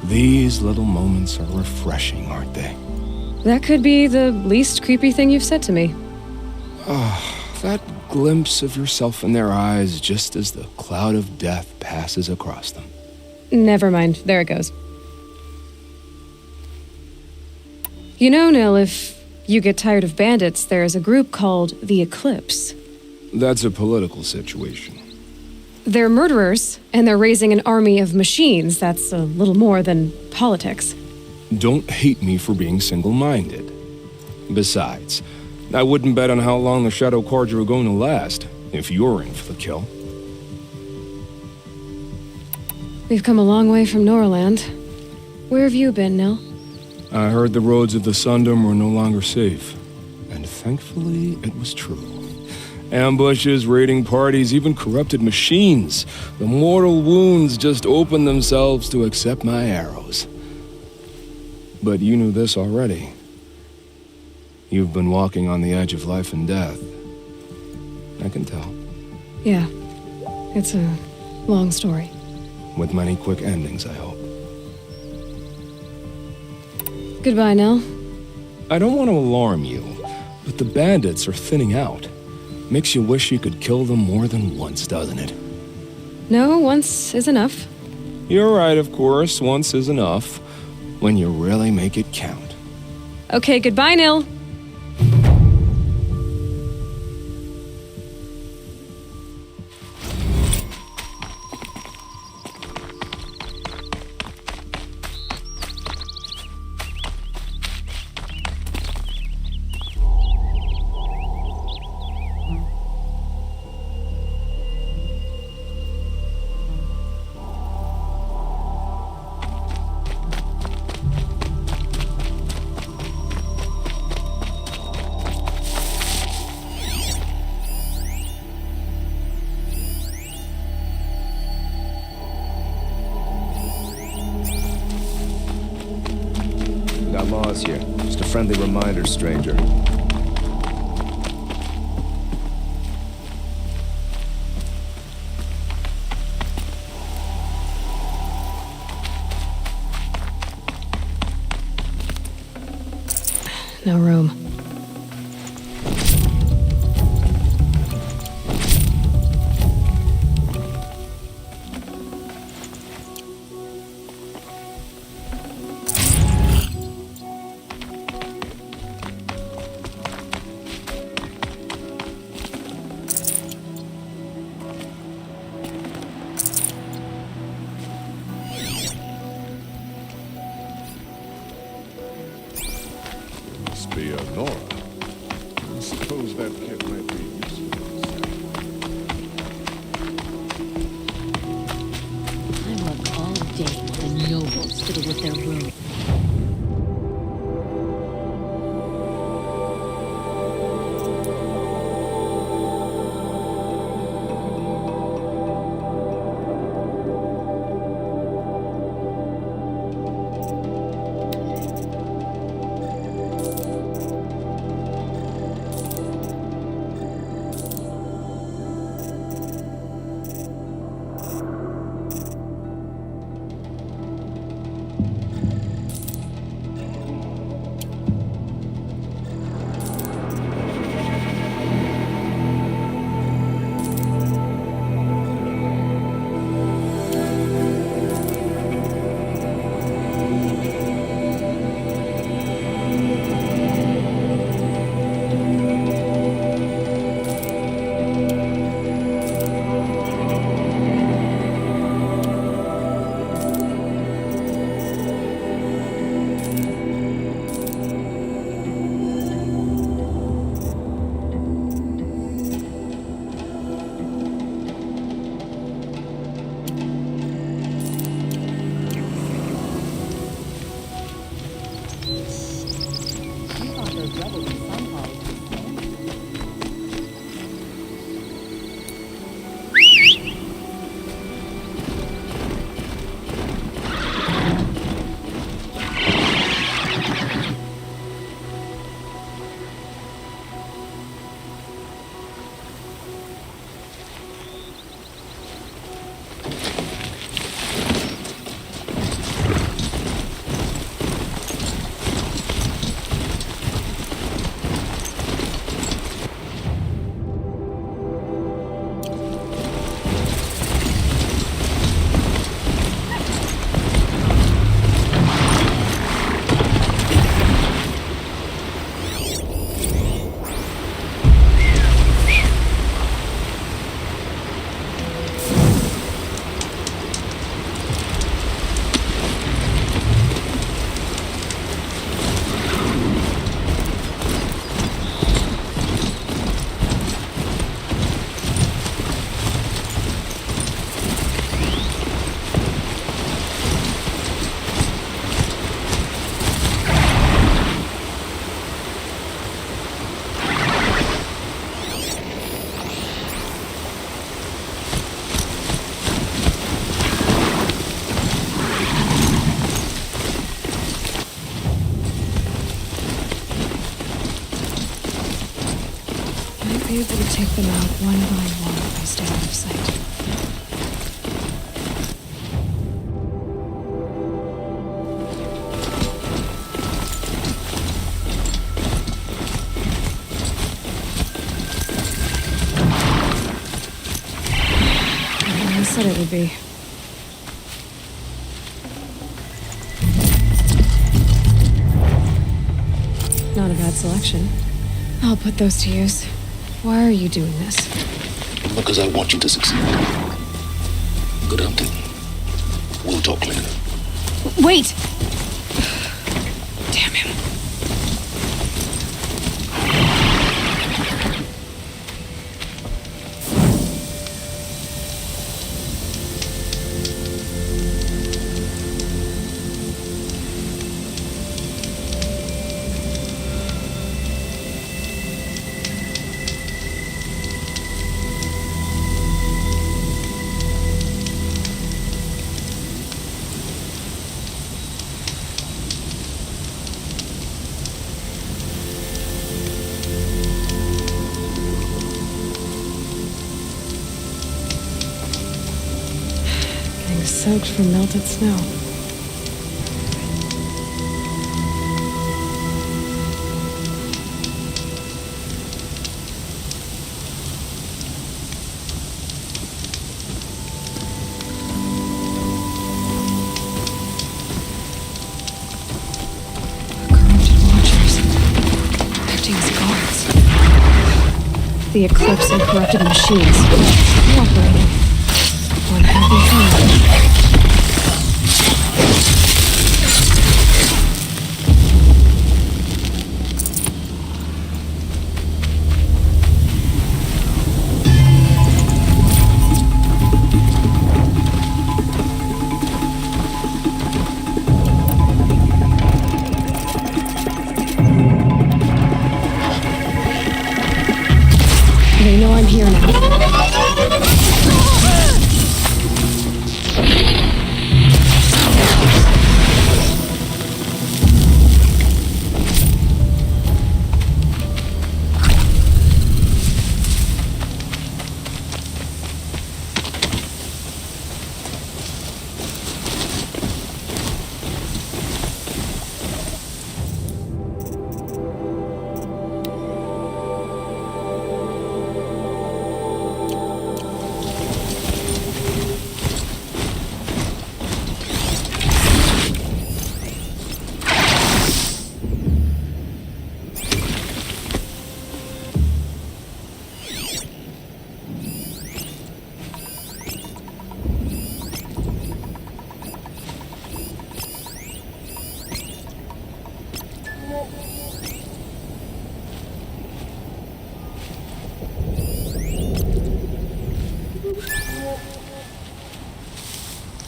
These little moments are refreshing, aren't they? That could be the least creepy thing you've said to me. That glimpse of yourself in their eyes just as the cloud of death passes across them. Never mind. There it goes. You know, Nil, if you get tired of bandits, there's a group called the Eclipse. That's a political situation. They're murderers, and they're raising an army of machines. That's a little more than politics. Don't hate me for being single-minded. Besides, I wouldn't bet on how long the Shadow Cards are going to last, if you're in for the kill. We've come a long way from Norland. Where have you been, Nil? I heard the roads of the Sundom were no longer safe. And thankfully, it was true. Ambushes, raiding parties, even corrupted machines. The mortal wounds just opened themselves to accept my arrows. But you knew this already. You've been walking on the edge of life and death. I can tell. Yeah. It's a long story. With many quick endings, I hope. Goodbye, Nil. I don't want to alarm you, but the bandits are thinning out. Makes you wish you could kill them more than once, doesn't it? No, once is enough. You're right, of course. Once is enough. When you really make it count. Okay, goodbye, Nil. Got laws here. Just a friendly reminder, stranger. No room. be Nora. I suppose that kit might be useful. I work all day while the nobles fiddle with their robes. Be able to take them out one by one if I stay out of sight. I said it would be. Not a bad selection. I'll put those to use. Why are you doing this? Because I want you to succeed. Good hunting. We'll talk later. Wait! Damn him. Soaked from melted snow. Corrupted watchers, acting as guards. The Eclipse and corrupted machines cooperating. One happy family.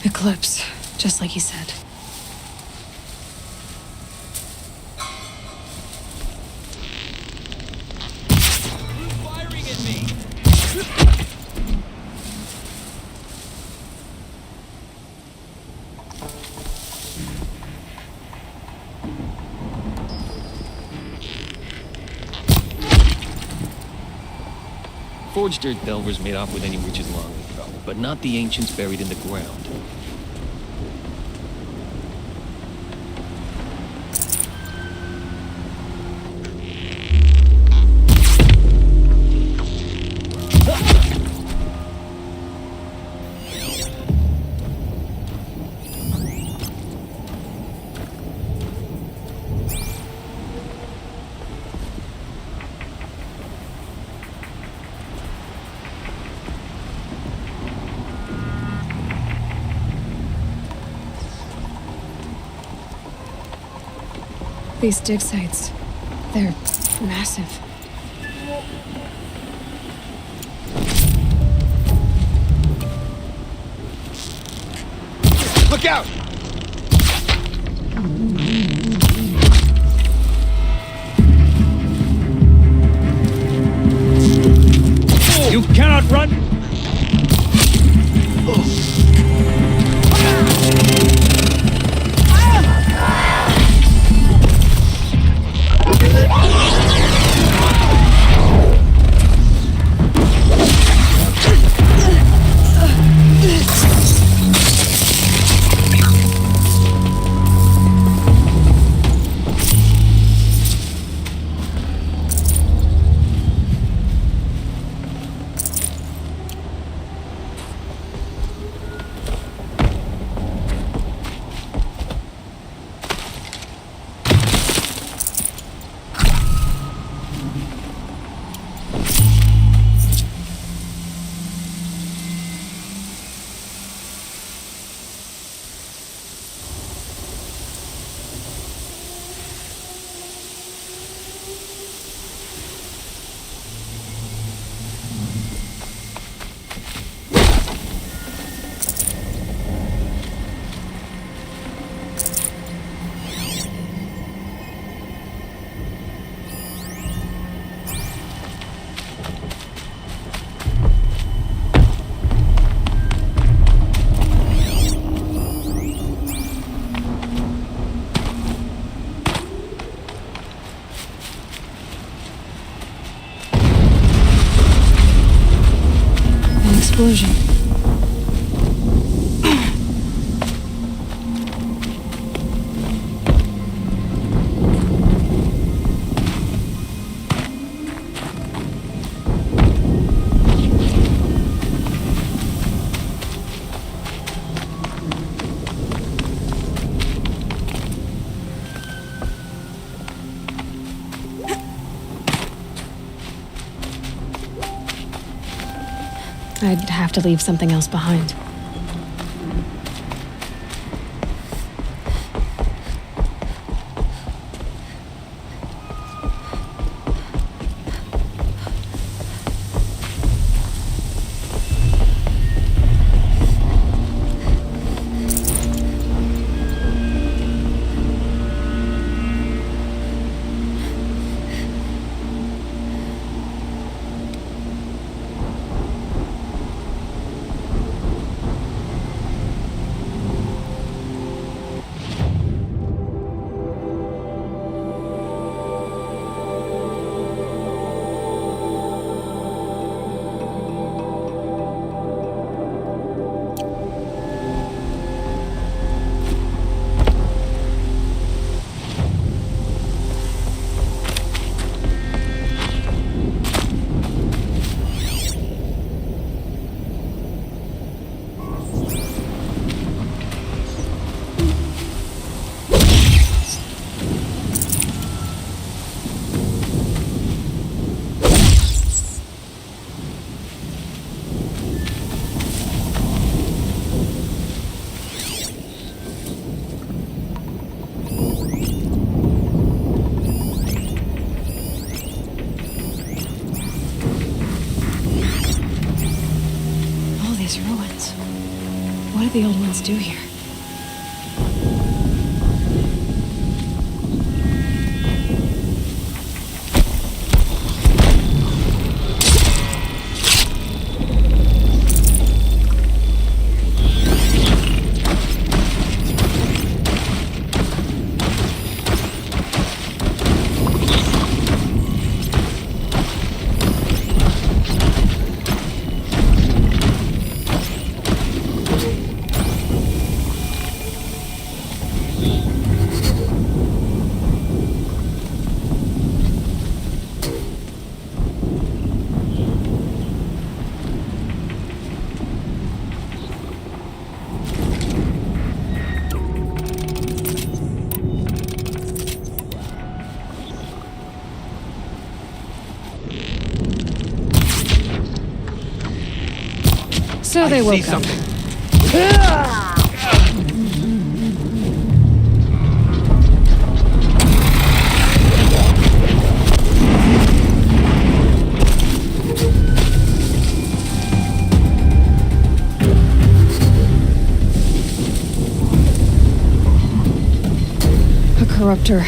Eclipse, just like he said. Forged dirt delvers made off with any riches long ago, but not the ancients buried in the ground. These dig sites, they're massive. Look out! You cannot run! Explosion. I'd have to leave something else behind. What do the old ones do here? So they woke up. A corruptor.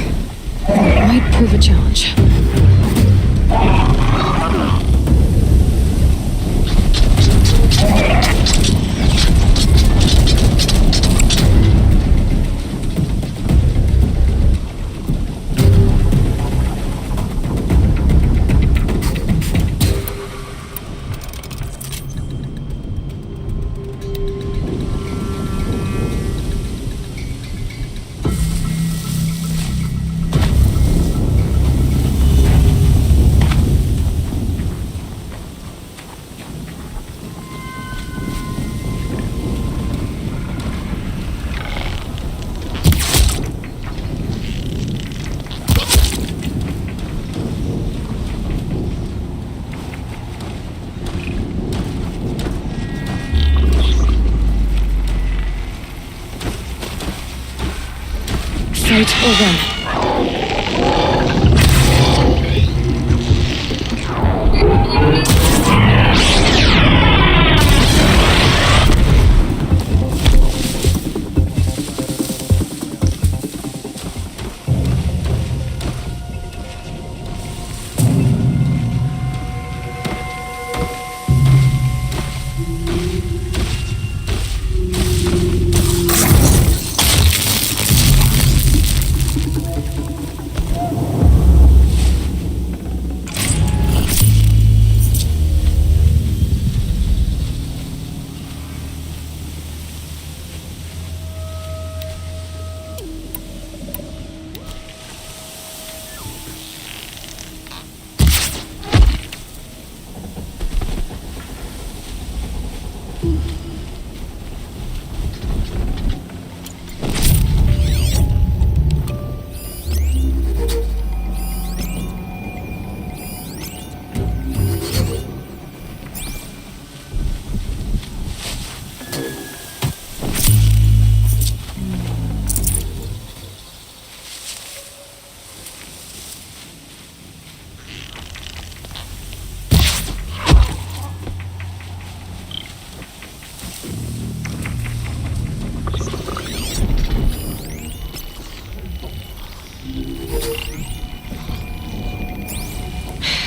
Might prove a challenge. Fight or run.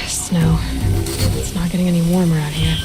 Snow. It's not getting any warmer out here.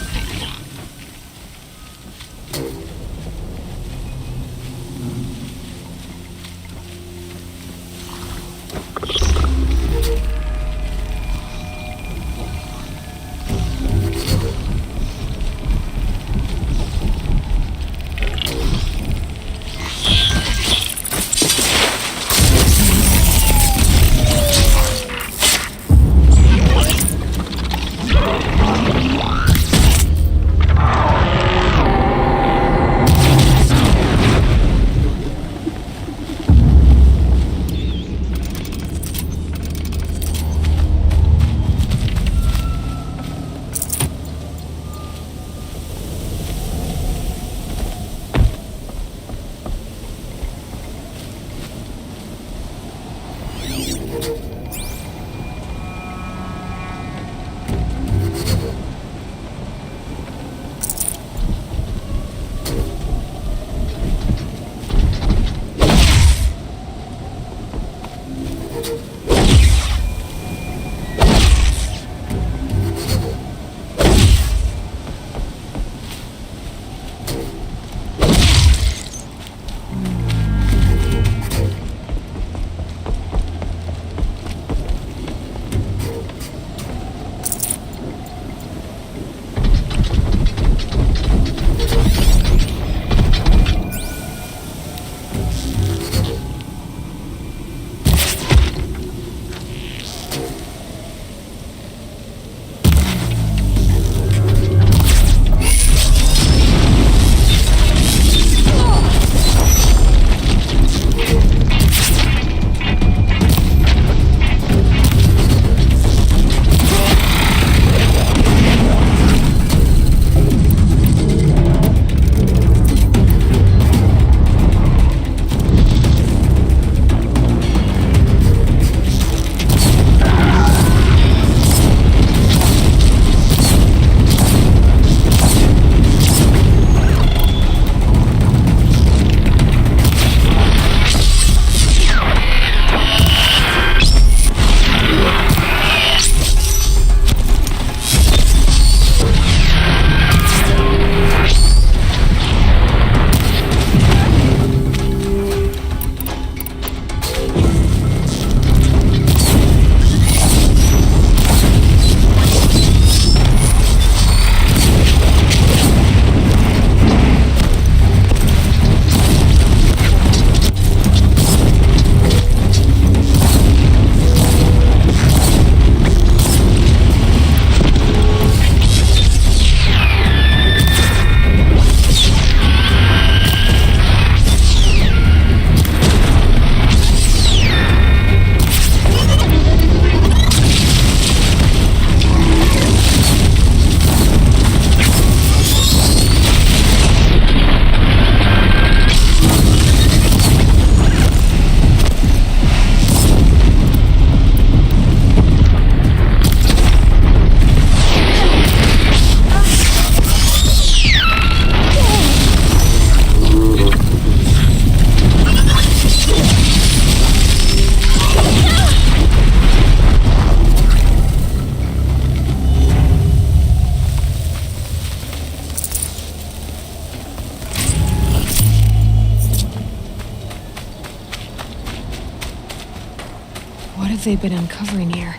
have they been uncovering here?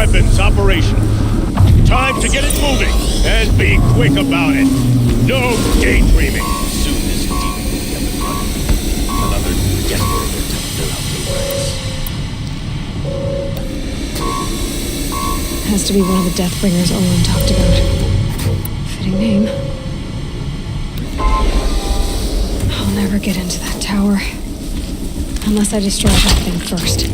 weapons operational. Time to get it moving, and be quick about it. No daydreaming. Soon this demon will be up and running. Another death bringer to fill out the ranks. Has to be one of the Deathbringers Owen talked about. Fitting name. I'll never get into that tower. Unless I destroy that thing first.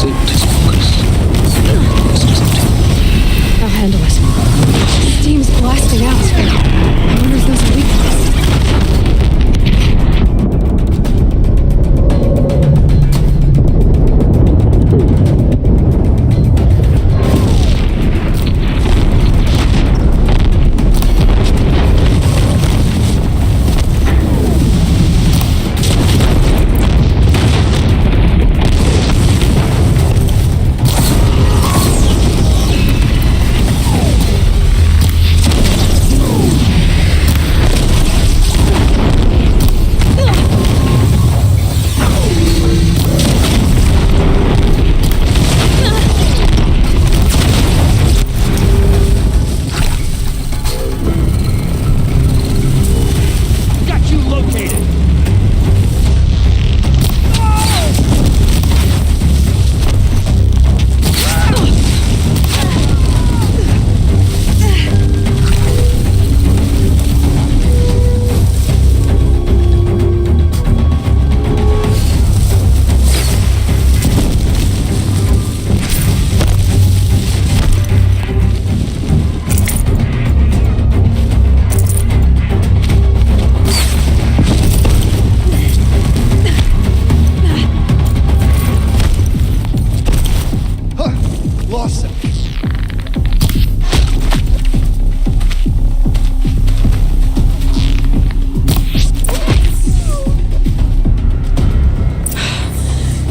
That's it. Just focus. It's just a tool. I'll handle it. Steam's blasting out. I wonder if there's a weakness.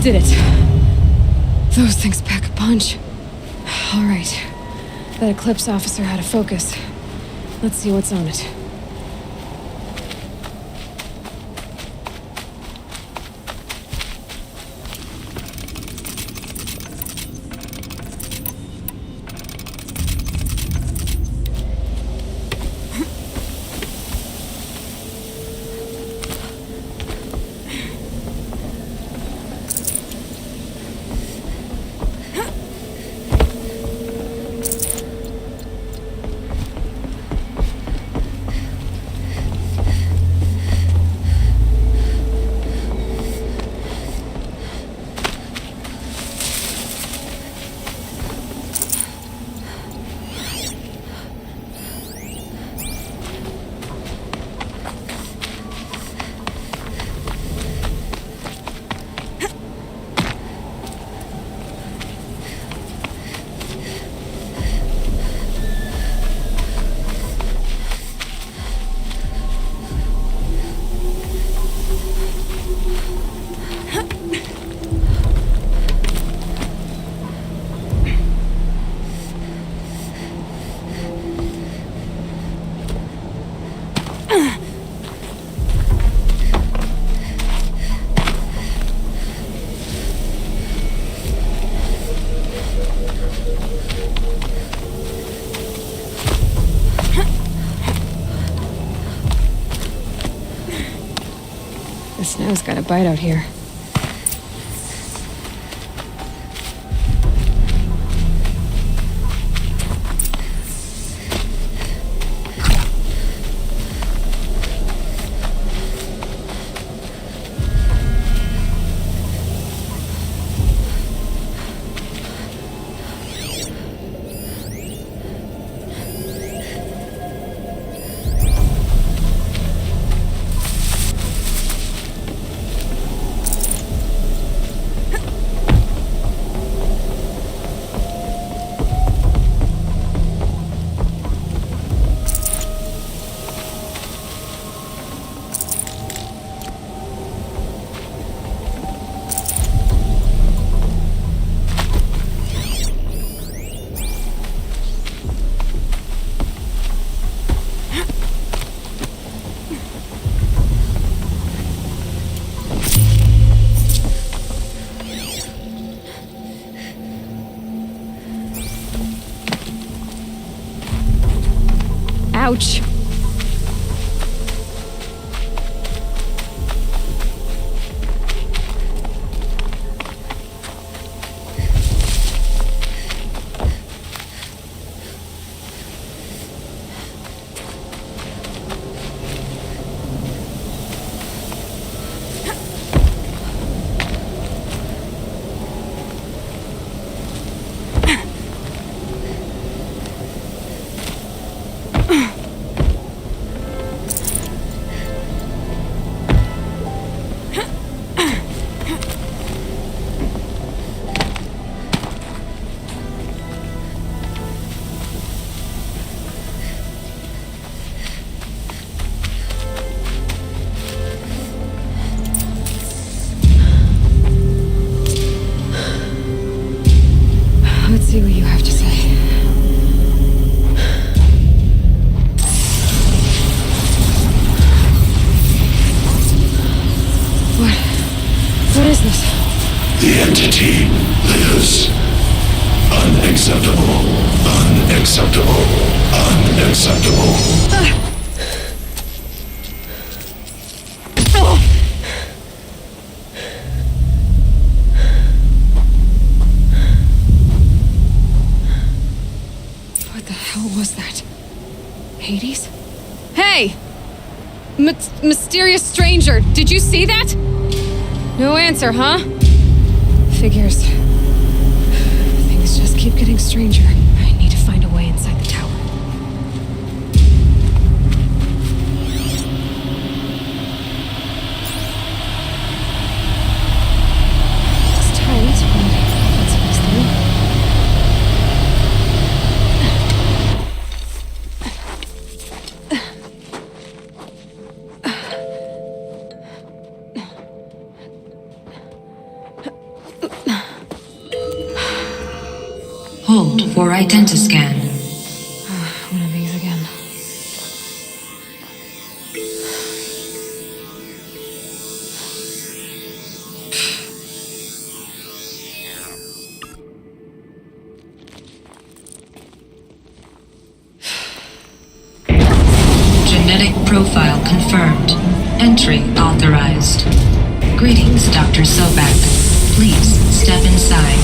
Did it. Those things pack a punch. All right. That Eclipse officer had a focus. Let's see what's on it. The snow's got a bite out here. Ouch. What is this? The entity lives. Unacceptable. Unacceptable. Unacceptable. What the hell was that? Hades? Hey! Mysterious stranger, did you see that? No answer, huh? Figures. Things just keep getting stranger. I need to find a way inside the tower. It's tight, but let's pass through. Hold for identiscan. One of these again. Genetic profile confirmed. Entry authorized. Greetings, Dr. Sobak. Please step inside.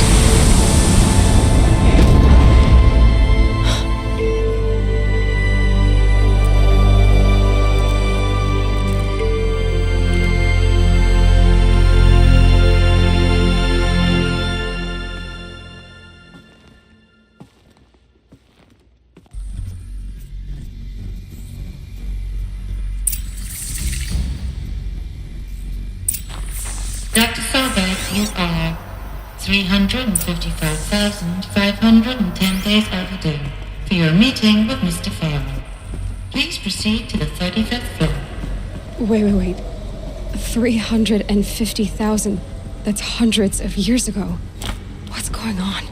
Dr. Sobak, you are 355,510 days overdue for your meeting with Mr. Farrell. Please proceed to the 35th floor. Wait. 350,000. That's hundreds of years ago. What's going on?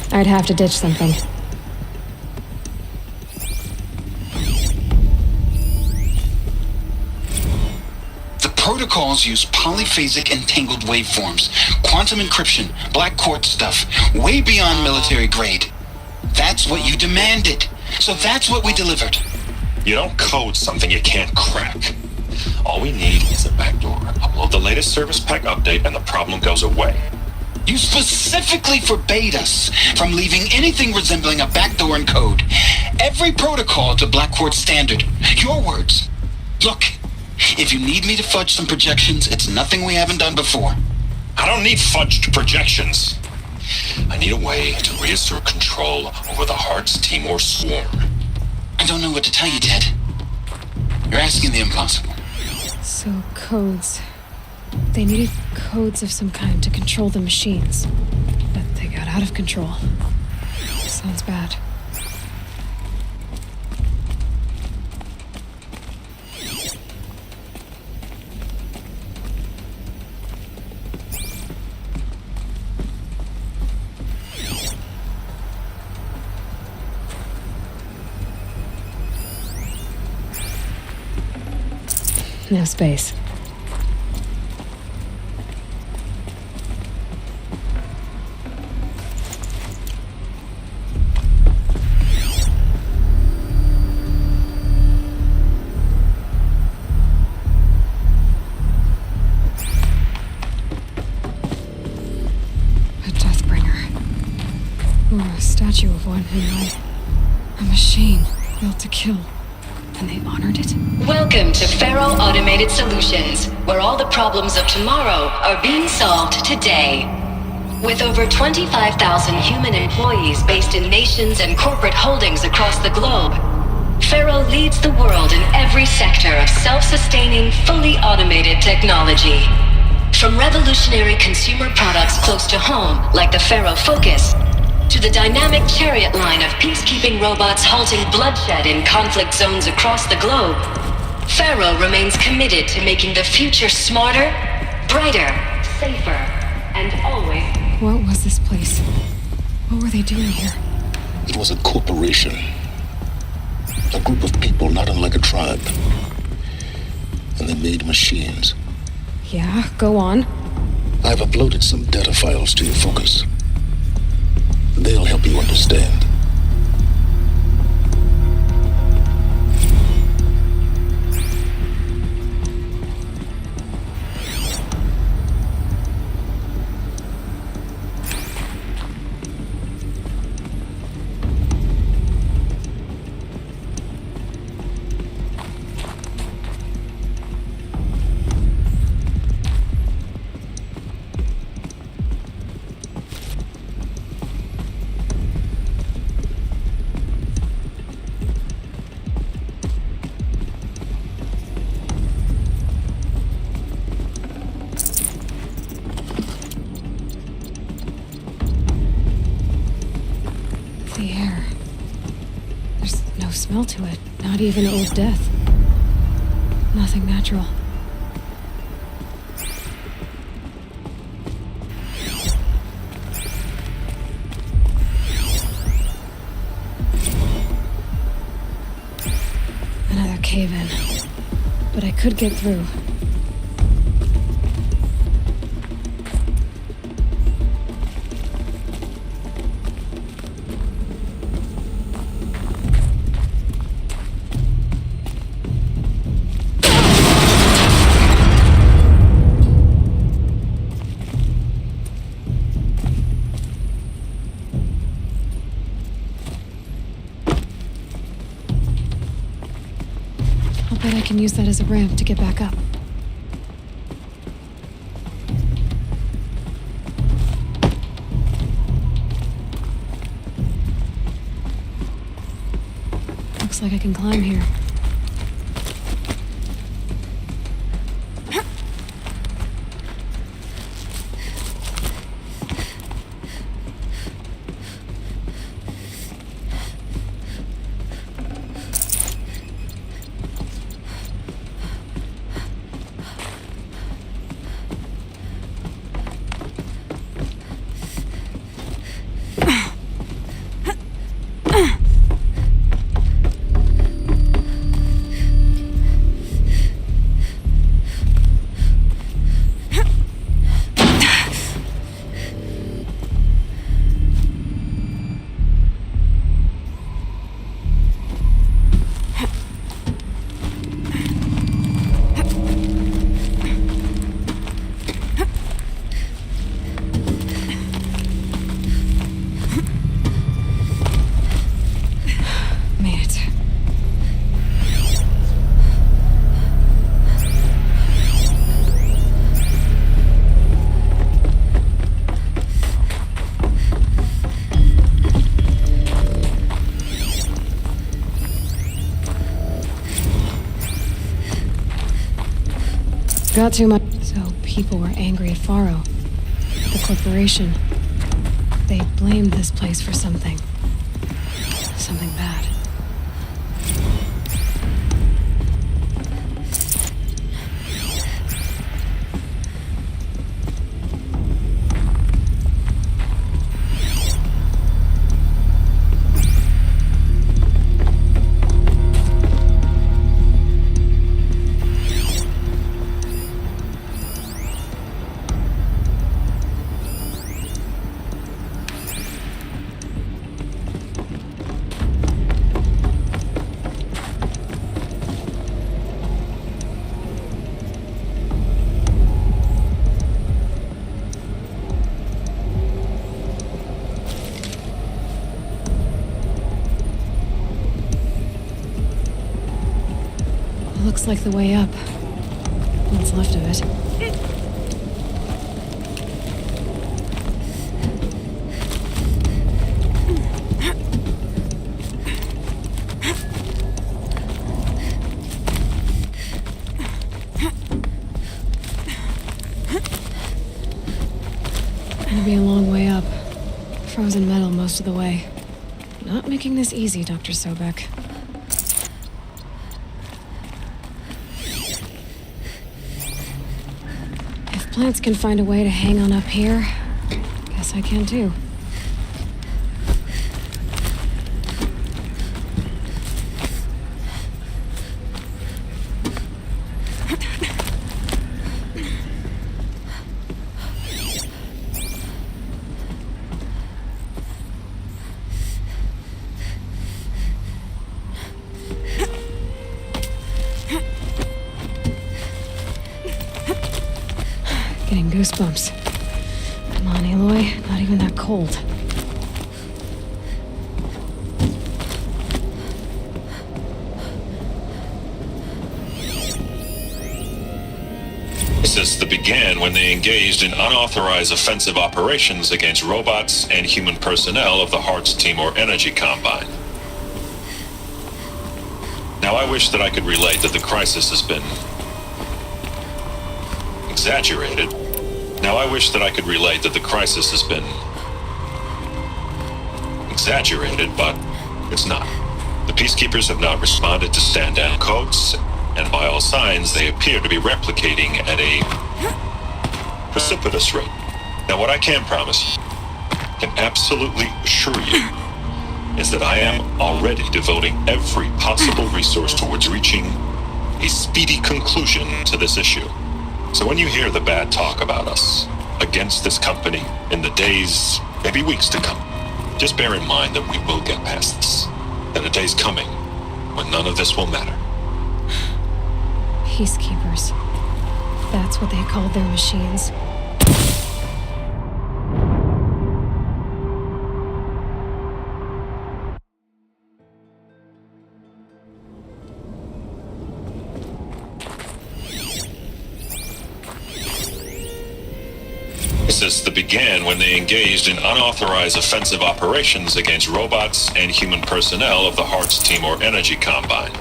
I'd have to ditch something. The protocols use polyphasic entangled waveforms, quantum encryption, black quartz stuff, way beyond military grade. That's what you demanded, so that's what we delivered. You don't code something you can't crack. All we need is a backdoor. Upload the latest service pack update and the problem goes away. You specifically forbade us from leaving anything resembling a backdoor in code. Every protocol to Black Quartz standard. Your words. Look, if you need me to fudge some projections, it's nothing we haven't done before. I don't need fudged projections. I need a way to reassert control over the Hearts Timor swarm. I don't know what to tell you, Ted. You're asking the impossible. So, codes. They needed codes of some kind to control the machines. But they got out of control. Sounds bad. No space. A statue of one who died. A machine built to kill. And they honored it. Welcome to Faro Automated Solutions, where all the problems of tomorrow are being solved today. With over 25,000 human employees based in nations and corporate holdings across the globe, Faro leads the world in every sector of self-sustaining, fully automated technology. revolutionary consumer products close to home, like the Pharaoh Focus, to the dynamic Chariot line of peacekeeping robots halting bloodshed in conflict zones across the globe, Pharaoh remains committed to making the future smarter, brighter, safer, and always... What was this place? What were they doing here? It was a corporation. A group of people not unlike a tribe. And they made machines. Yeah, go on. I've uploaded some data files to your Focus. They'll help you understand. The air. There's no smell to it. Not even old death. Nothing natural. Another cave-in. But I could get through. I'll bet I can use that as a ramp to get back up. Looks like I can climb here. Got too much. So people were angry at Faro. The corporation. They blamed this place for something. Something bad. Looks like the way up. What's left of it. gonna be a long way up. Frozen metal most of the way. Not making this easy, Dr. Sobek. If plants can find a way to hang on up here, guess I can too. Getting goosebumps. Come on, Aloy. Not even that cold. This began when they engaged in unauthorized offensive operations against robots and human personnel of the Hearts Timor Energy Combine. Now I wish that I could relate that the crisis has been exaggerated. Now I wish that I could relate that the crisis has been exaggerated, but it's not. The Peacekeepers have not responded to stand-down codes, and by all signs, they appear to be replicating at a precipitous rate. Now what I can promise, can absolutely assure you, is that I am already devoting every possible resource towards reaching a speedy conclusion to this issue. So when you hear the bad talk about us against this company in the days, maybe weeks to come, just bear in mind that we will get past this. That a day's coming when none of this will matter. Peacekeepers. That's what they called their machines. This began when they engaged in unauthorized offensive operations against robots and human personnel of the Hearts Timor Energy Combine.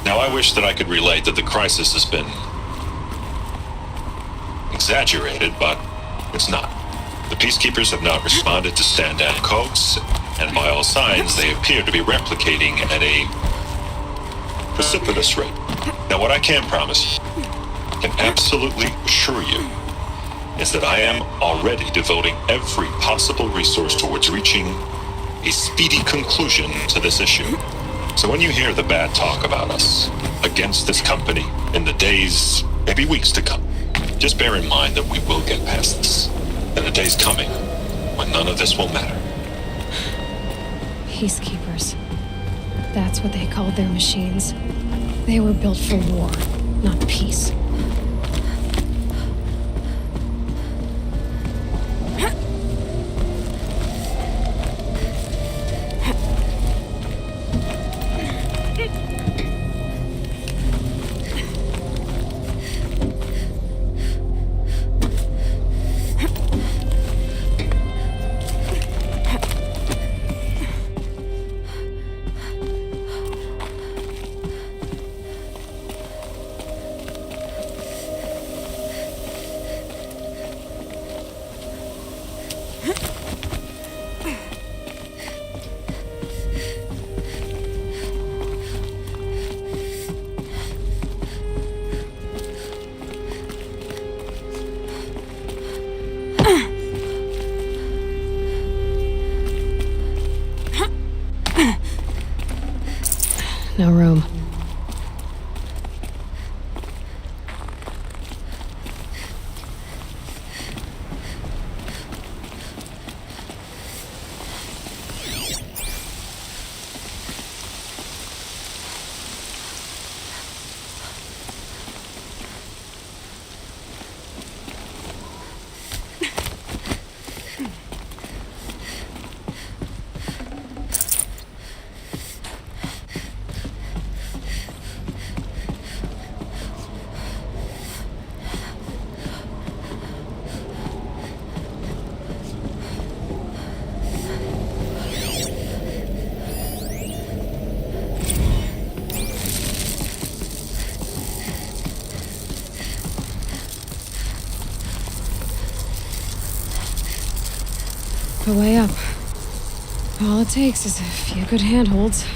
Now I wish that I could relate that the crisis has been exaggerated, but it's not. The Peacekeepers have not responded to stand-down codes, and by all signs, they appear to be replicating at a precipitous rate. Now what I can promise, can absolutely assure you, is that I am already devoting every possible resource towards reaching a speedy conclusion to this issue. So when you hear the bad talk about us against this company in the days, maybe weeks to come, just bear in mind that we will get past this. That a day's coming when none of this will matter. Peacekeepers. That's what they called their machines. They were built for war, not peace. No room. the way up. All it takes is a few good handholds.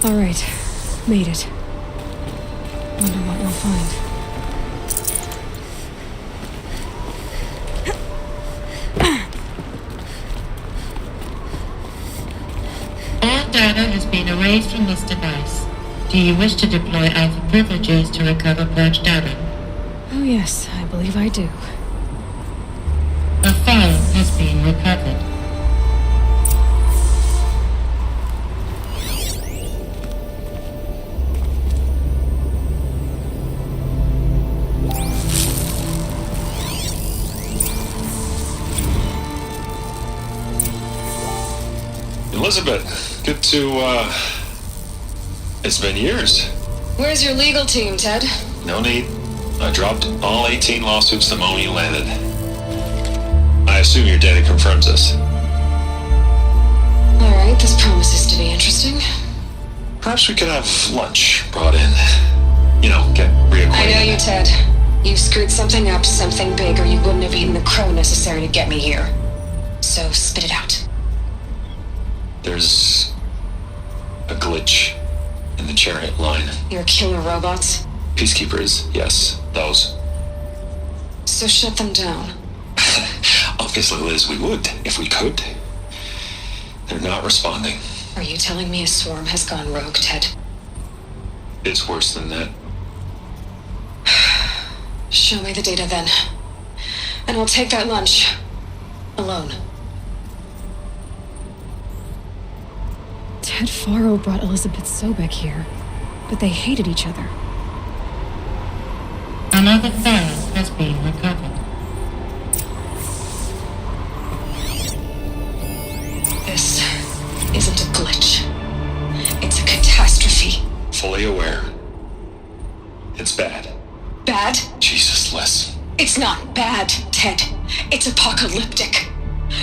All right, made it. Wonder what we'll find. All data has been erased from this device. Do you wish to deploy Alpha privileges to recover purged data? Oh yes, I believe I do. A file has been recovered. Elizabeth, good to, it's been years. Where's your legal team, Ted? No need. I dropped all 18 lawsuits the moment you landed. I assume your data confirms this. Alright, this promises to be interesting. Perhaps we could have lunch brought in. You know, get reacquainted. I know you, Ted. You screwed something up, something big, or you wouldn't have eaten the crow necessary to get me here. So spit it out. There's a glitch in the chariot line. Your killer robots? Peacekeepers, yes, those. So shut them down. Obviously, Liz, we would, if we could. They're not responding. Are you telling me a swarm has gone rogue, Ted? It's worse than that. Show me the data then. And I'll take that lunch. Alone. Ted Faro brought Elizabeth Sobek here, but they hated each other. Another file has been recovered. This isn't a glitch. It's a catastrophe. Fully aware. It's bad. Bad? Jesus, Liz. It's not bad, Ted. It's apocalyptic.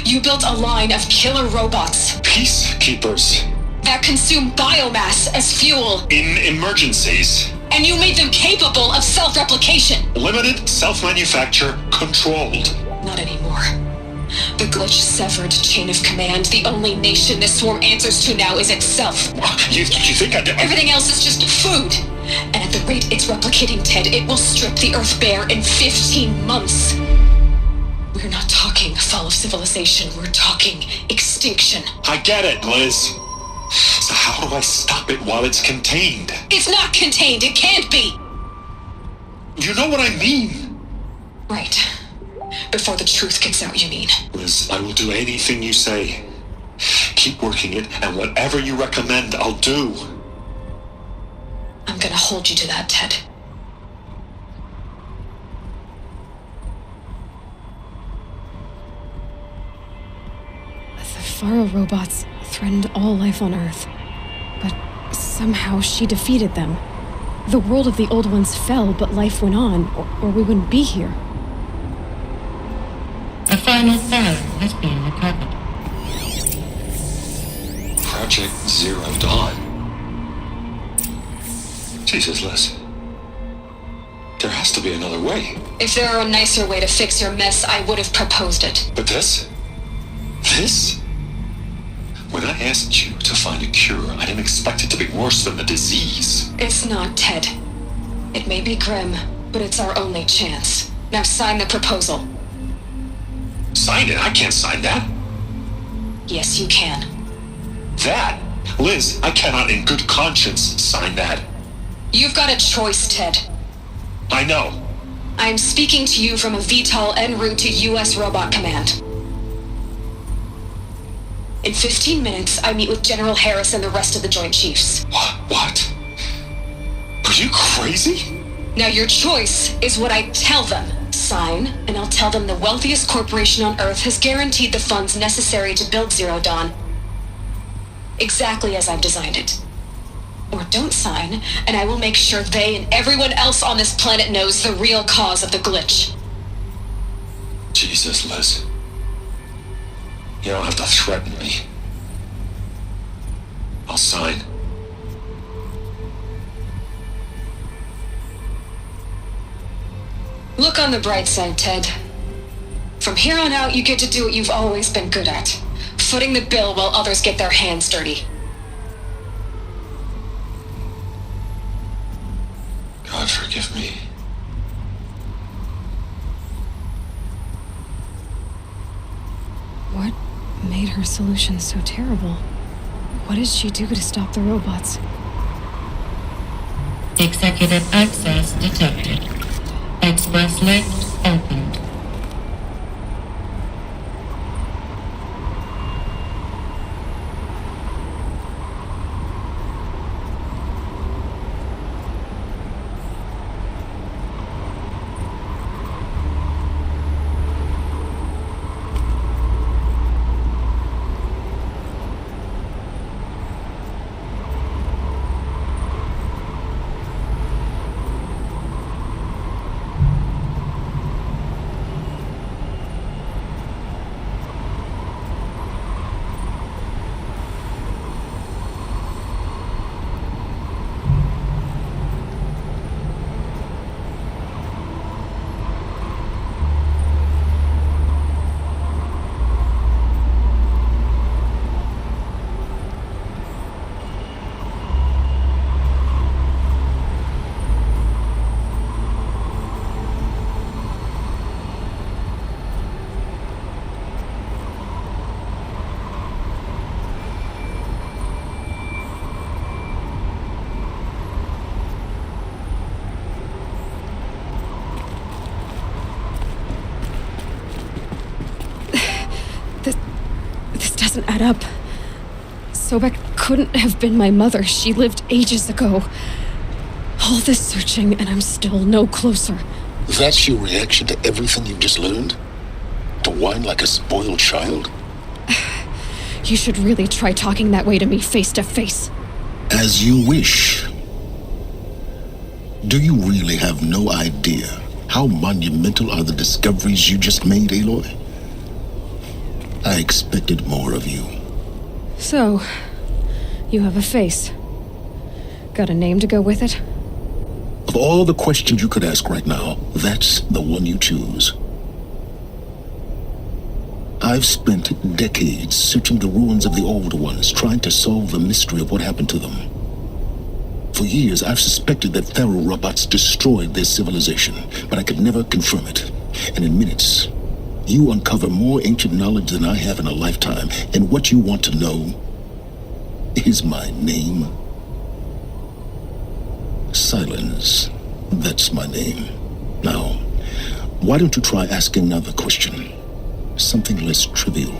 You built a line of killer robots. Peacekeepers. That consume biomass as fuel. In emergencies. And you made them capable of self-replication. Limited, self-manufacture, controlled. Not anymore. The glitch severed chain of command. The only nation this swarm answers to now is itself. You think I did? Everything else is just food. And at the rate it's replicating, Ted, it will strip the Earth bare in 15 months. We're not talking fall of civilization. We're talking extinction. I get it, Liz. So how do I stop it while it's contained? It's not contained. It can't be. You know what I mean? Right. Before the truth gets out, you mean? Liz, I will do anything you say. Keep working it, and whatever you recommend, I'll do. I'm gonna hold you to that, Ted. The Faro robots threatened all life on Earth, but somehow she defeated them. The world of the old ones fell, but life went on, or we wouldn't be here. A final file has been recovered. Project Zero Dawn. Jesus, Liz. There has to be another way. If there were a nicer way to fix your mess, I would have proposed it. But this? This? When I asked you to find a cure, I didn't expect it to be worse than the disease. It's not, Ted. It may be grim, but it's our only chance. Now sign the proposal. Sign it? I can't sign that. Yes, you can. That? Liz, I cannot in good conscience sign that. You've got a choice, Ted. I know. I am speaking to you from a VTOL en route to U.S. Robot Command. In 15 minutes, I meet with General Harris and the rest of the Joint Chiefs. What? Are you crazy? Now your choice is what I tell them. Sign, and I'll tell them the wealthiest corporation on Earth has guaranteed the funds necessary to build Zero Dawn. Exactly as I've designed it. Or don't sign, and I will make sure they and everyone else on this planet knows the real cause of the glitch. Jesus, Liz. You don't have to threaten me. I'll sign. Look on the bright side, Ted. From here on out, you get to do what you've always been good at. Footing the bill while others get their hands dirty. God forgive me. What made her solution so terrible? What did she do to stop the robots? Executive access detected. Express lift opened. Doesn't add up. Sobek couldn't have been my mother. She lived ages ago. All this searching, and I'm still no closer. That's your reaction to everything you've just learned? To whine like a spoiled child? You should really try talking that way to me face to face. As you wish. Do you really have no idea how monumental are the discoveries you just made, Aloy? I expected more of you. So, you have a face. Got a name to go with it? Of all the questions you could ask right now, that's the one you choose. I've spent decades searching the ruins of the old ones, trying to solve the mystery of what happened to them. For years, I've suspected that Pharaoh robots destroyed their civilization, but I could never confirm it. And in minutes, you uncover more ancient knowledge than I have in a lifetime, and what you want to know is my name. Silence. That's my name. Now, why don't you try asking another question? Something less trivial.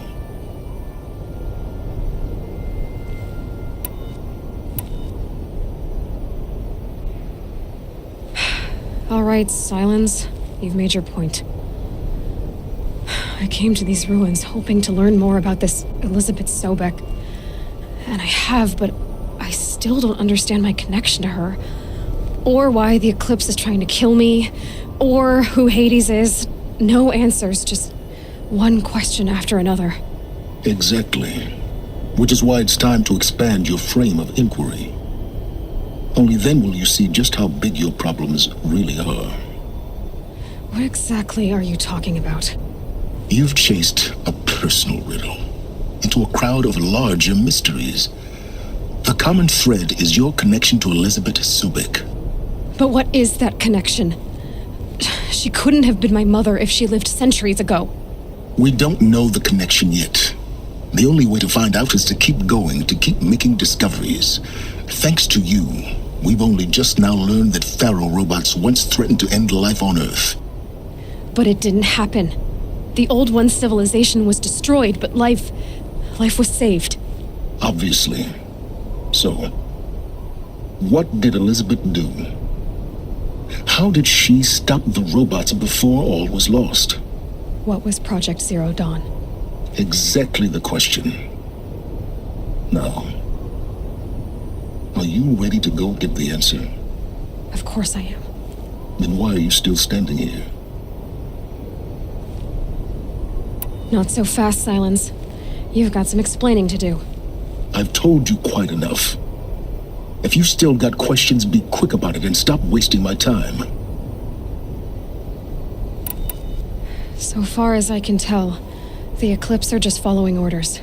All right, Silence. You've made your point. I came to these ruins hoping to learn more about this Elizabeth Sobek. And I have, but I still don't understand my connection to her. Or why the Eclipse is trying to kill me. Or who Hades is. No answers, just one question after another. Exactly. Which is why it's time to expand your frame of inquiry. Only then will you see just how big your problems really are. What exactly are you talking about? You've chased a personal riddle into a crowd of larger mysteries. The common thread is your connection to Elizabeth Sobek. But what is that connection? She couldn't have been my mother if she lived centuries ago. We don't know the connection yet. The only way to find out is to keep going, to keep making discoveries. Thanks to you, we've only just now learned that Pharaoh robots once threatened to end life on Earth. But it didn't happen. The Old One's civilization was destroyed, but life was saved. Obviously. So, what did Elizabeth do? How did she stop the robots before all was lost? What was Project Zero Dawn? Exactly the question. Now, are you ready to go get the answer? Of course I am. Then why are you still standing here? Not so fast, Silence. You've got some explaining to do. I've told you quite enough. If you still got questions, be quick about it and stop wasting my time. So far as I can tell, the Eclipse are just following orders.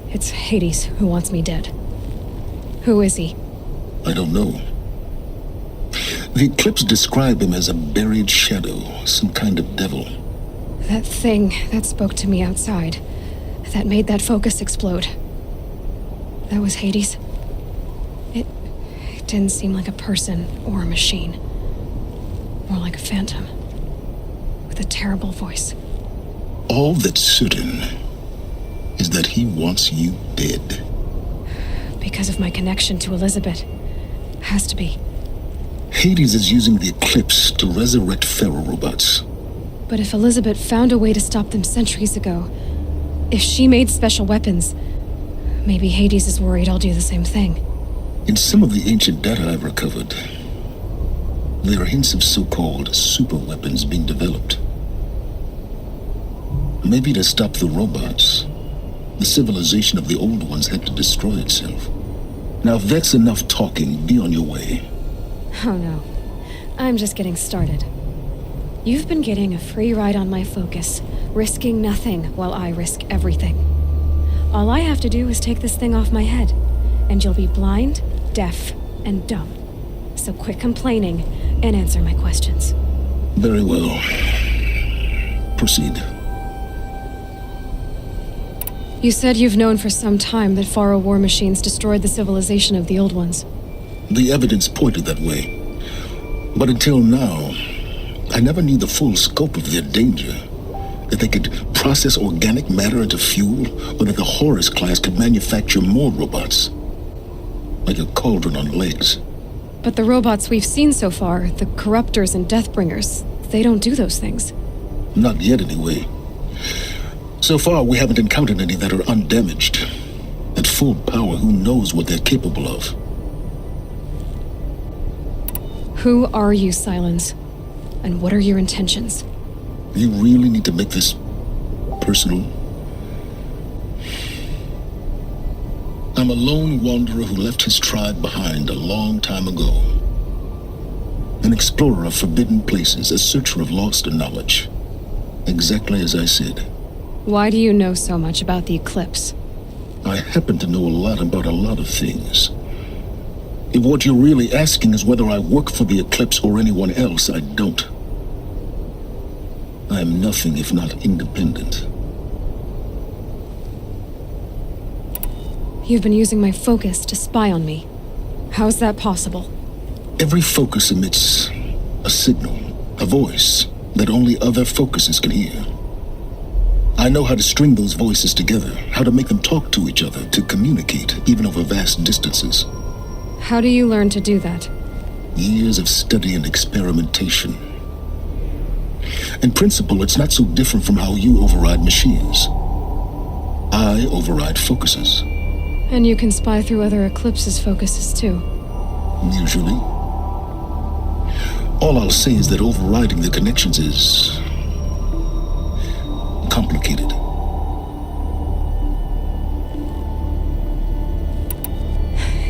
It's Hades who wants me dead. Who is he? I don't know. The Eclipse describe him as a buried shadow, some kind of devil. That thing that spoke to me outside, that made that focus explode. That was Hades. It didn't seem like a person or a machine. More like a phantom. With a terrible voice. All that's certain is that he wants you dead. Because of my connection to Elizabeth. Has to be. Hades is using the Eclipse to resurrect ferrorobots. But if Elizabeth found a way to stop them centuries ago, if she made special weapons, maybe Hades is worried I'll do the same thing. In some of the ancient data I've recovered, there are hints of so-called super weapons being developed. Maybe to stop the robots, the civilization of the old ones had to destroy itself. Now if that's enough talking, be on your way. Oh no, I'm just getting started. You've been getting a free ride on my focus, risking nothing while I risk everything. All I have to do is take this thing off my head, and you'll be blind, deaf, and dumb. So quit complaining and answer my questions. Very well. Proceed. You said you've known for some time that Faro war machines destroyed the civilization of the old ones. The evidence pointed that way. But until now, I never knew the full scope of their danger. That they could process organic matter into fuel, or that the Horus class could manufacture more robots. Like a cauldron on legs. But the robots we've seen so far, the Corruptors and Deathbringers, they don't do those things. Not yet, anyway. So far, we haven't encountered any that are undamaged. At full power, who knows what they're capable of? Who are you, Silence? And what are your intentions? You really need to make this personal? I'm a lone wanderer who left his tribe behind a long time ago. An explorer of forbidden places, a searcher of lost knowledge. Exactly as I said. Why do you know so much about the Eclipse? I happen to know a lot about a lot of things. If what you're really asking is whether I work for the Eclipse or anyone else, I don't. I am nothing if not independent. You've been using my focus to spy on me. How's that possible? Every focus emits a signal, a voice, that only other focuses can hear. I know how to string those voices together, how to make them talk to each other, to communicate, even over vast distances. How do you learn to do that? Years of study and experimentation. In principle, it's not so different from how you override machines. I override focuses. And you can spy through other Eclipse's focuses too. Usually. All I'll say is that overriding the connections is complicated.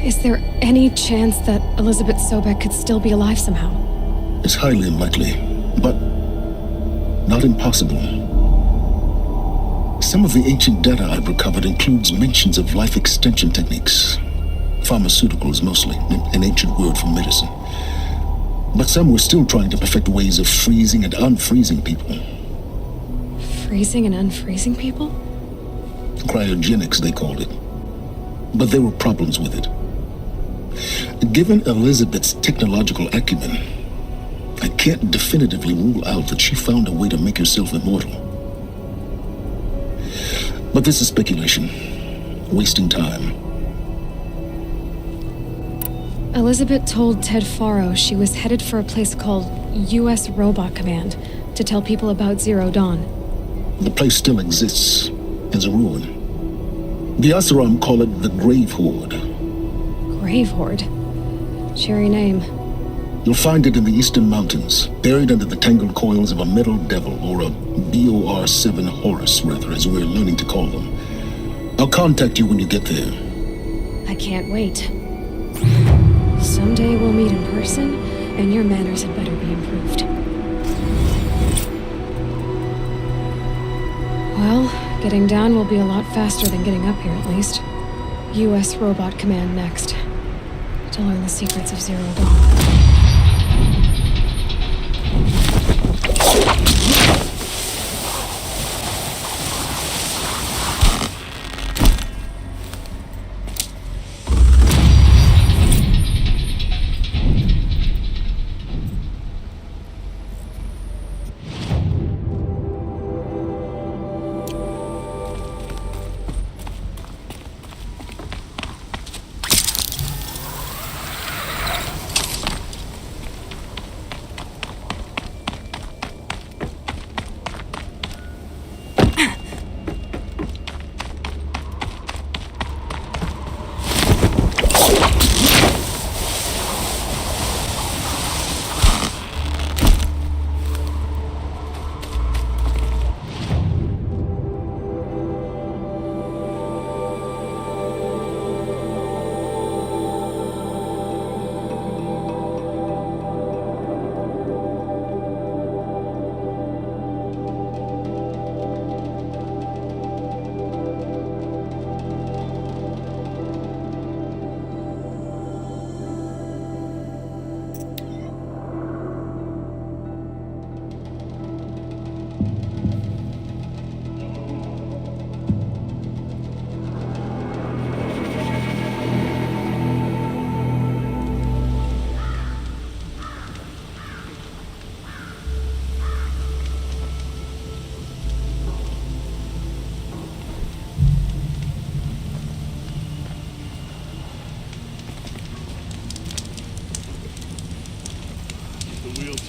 Is there any chance that Elizabeth Sobek could still be alive somehow? It's highly unlikely, but not impossible. Some of the ancient data I've recovered includes mentions of life extension techniques. Pharmaceuticals mostly, an ancient word for medicine. But some were still trying to perfect ways of freezing and unfreezing people. Freezing and unfreezing people? Cryogenics, they called it. But there were problems with it. Given Elizabeth's technological acumen, I can't definitively rule out that she found a way to make herself immortal. But this is speculation. Wasting time. Elizabeth told Ted Faro she was headed for a place called U.S. Robot Command to tell people about Zero Dawn. The place still exists as a ruin. The Asuram call it the Grave Horde. Grave Horde? Cheery name. You'll find it in the Eastern Mountains, buried under the tangled coils of a metal devil, or a BOR-7 Horus, rather, as we're learning to call them. I'll contact you when you get there. I can't wait. Someday we'll meet in person, and your manners had better be improved. Getting down will be a lot faster than getting up here, at least. U.S. Robot Command next. To learn the secrets of Zero Dawn.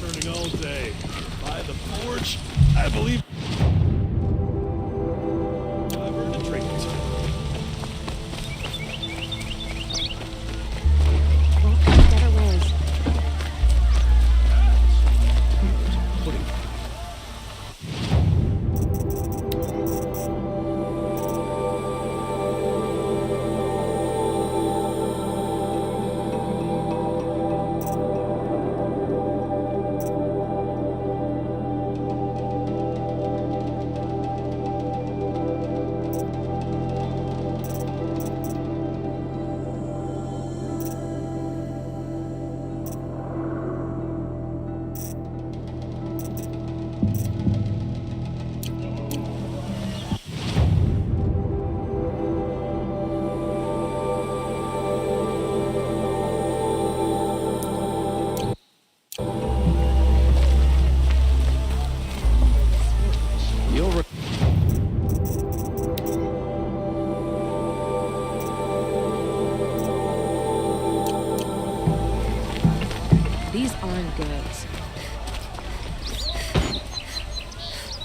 Turning all day. By the forge, I believe I've earned a trinket.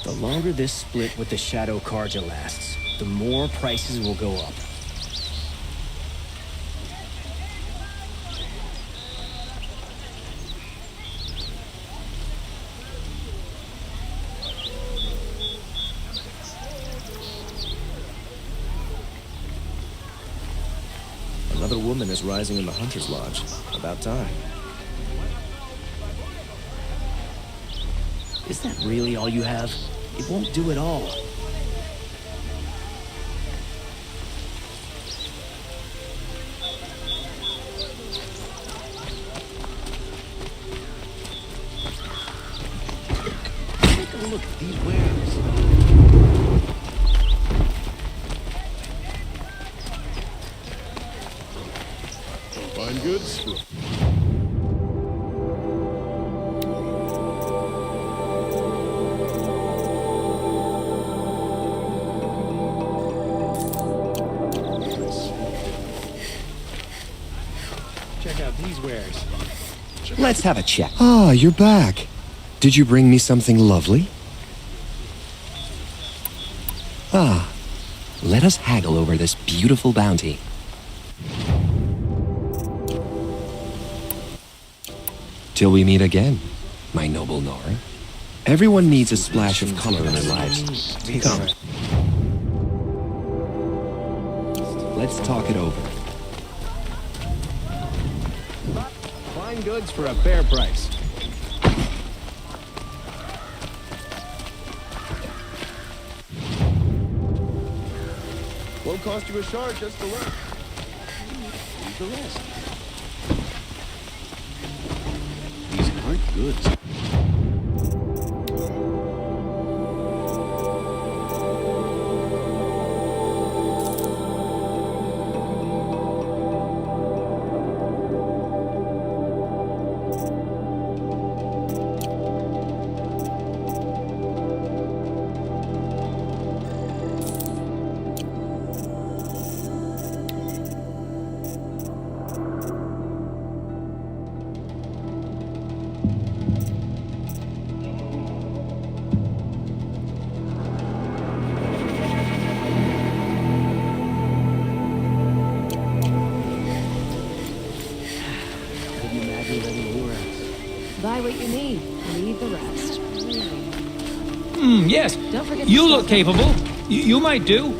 The longer this split with the Shadow Karja lasts, the more prices will go up. Another woman is rising in the Hunter's Lodge. About time. Is that really all you have? It won't do it all. Take a look at these wares. Fine goods. Let's have a chat. Ah, you're back. Did you bring me something lovely? Ah, let us haggle over this beautiful bounty. Till we meet again, my noble Nora. Everyone needs a splash of color in their lives. Come. Let's talk it over. Fine goods for a fair price. cost you a shard just to learn. Leave the rest. These aren't goods. Buy what you need, leave the rest. Yes. Don't forget You to look stock up. capable. You might do.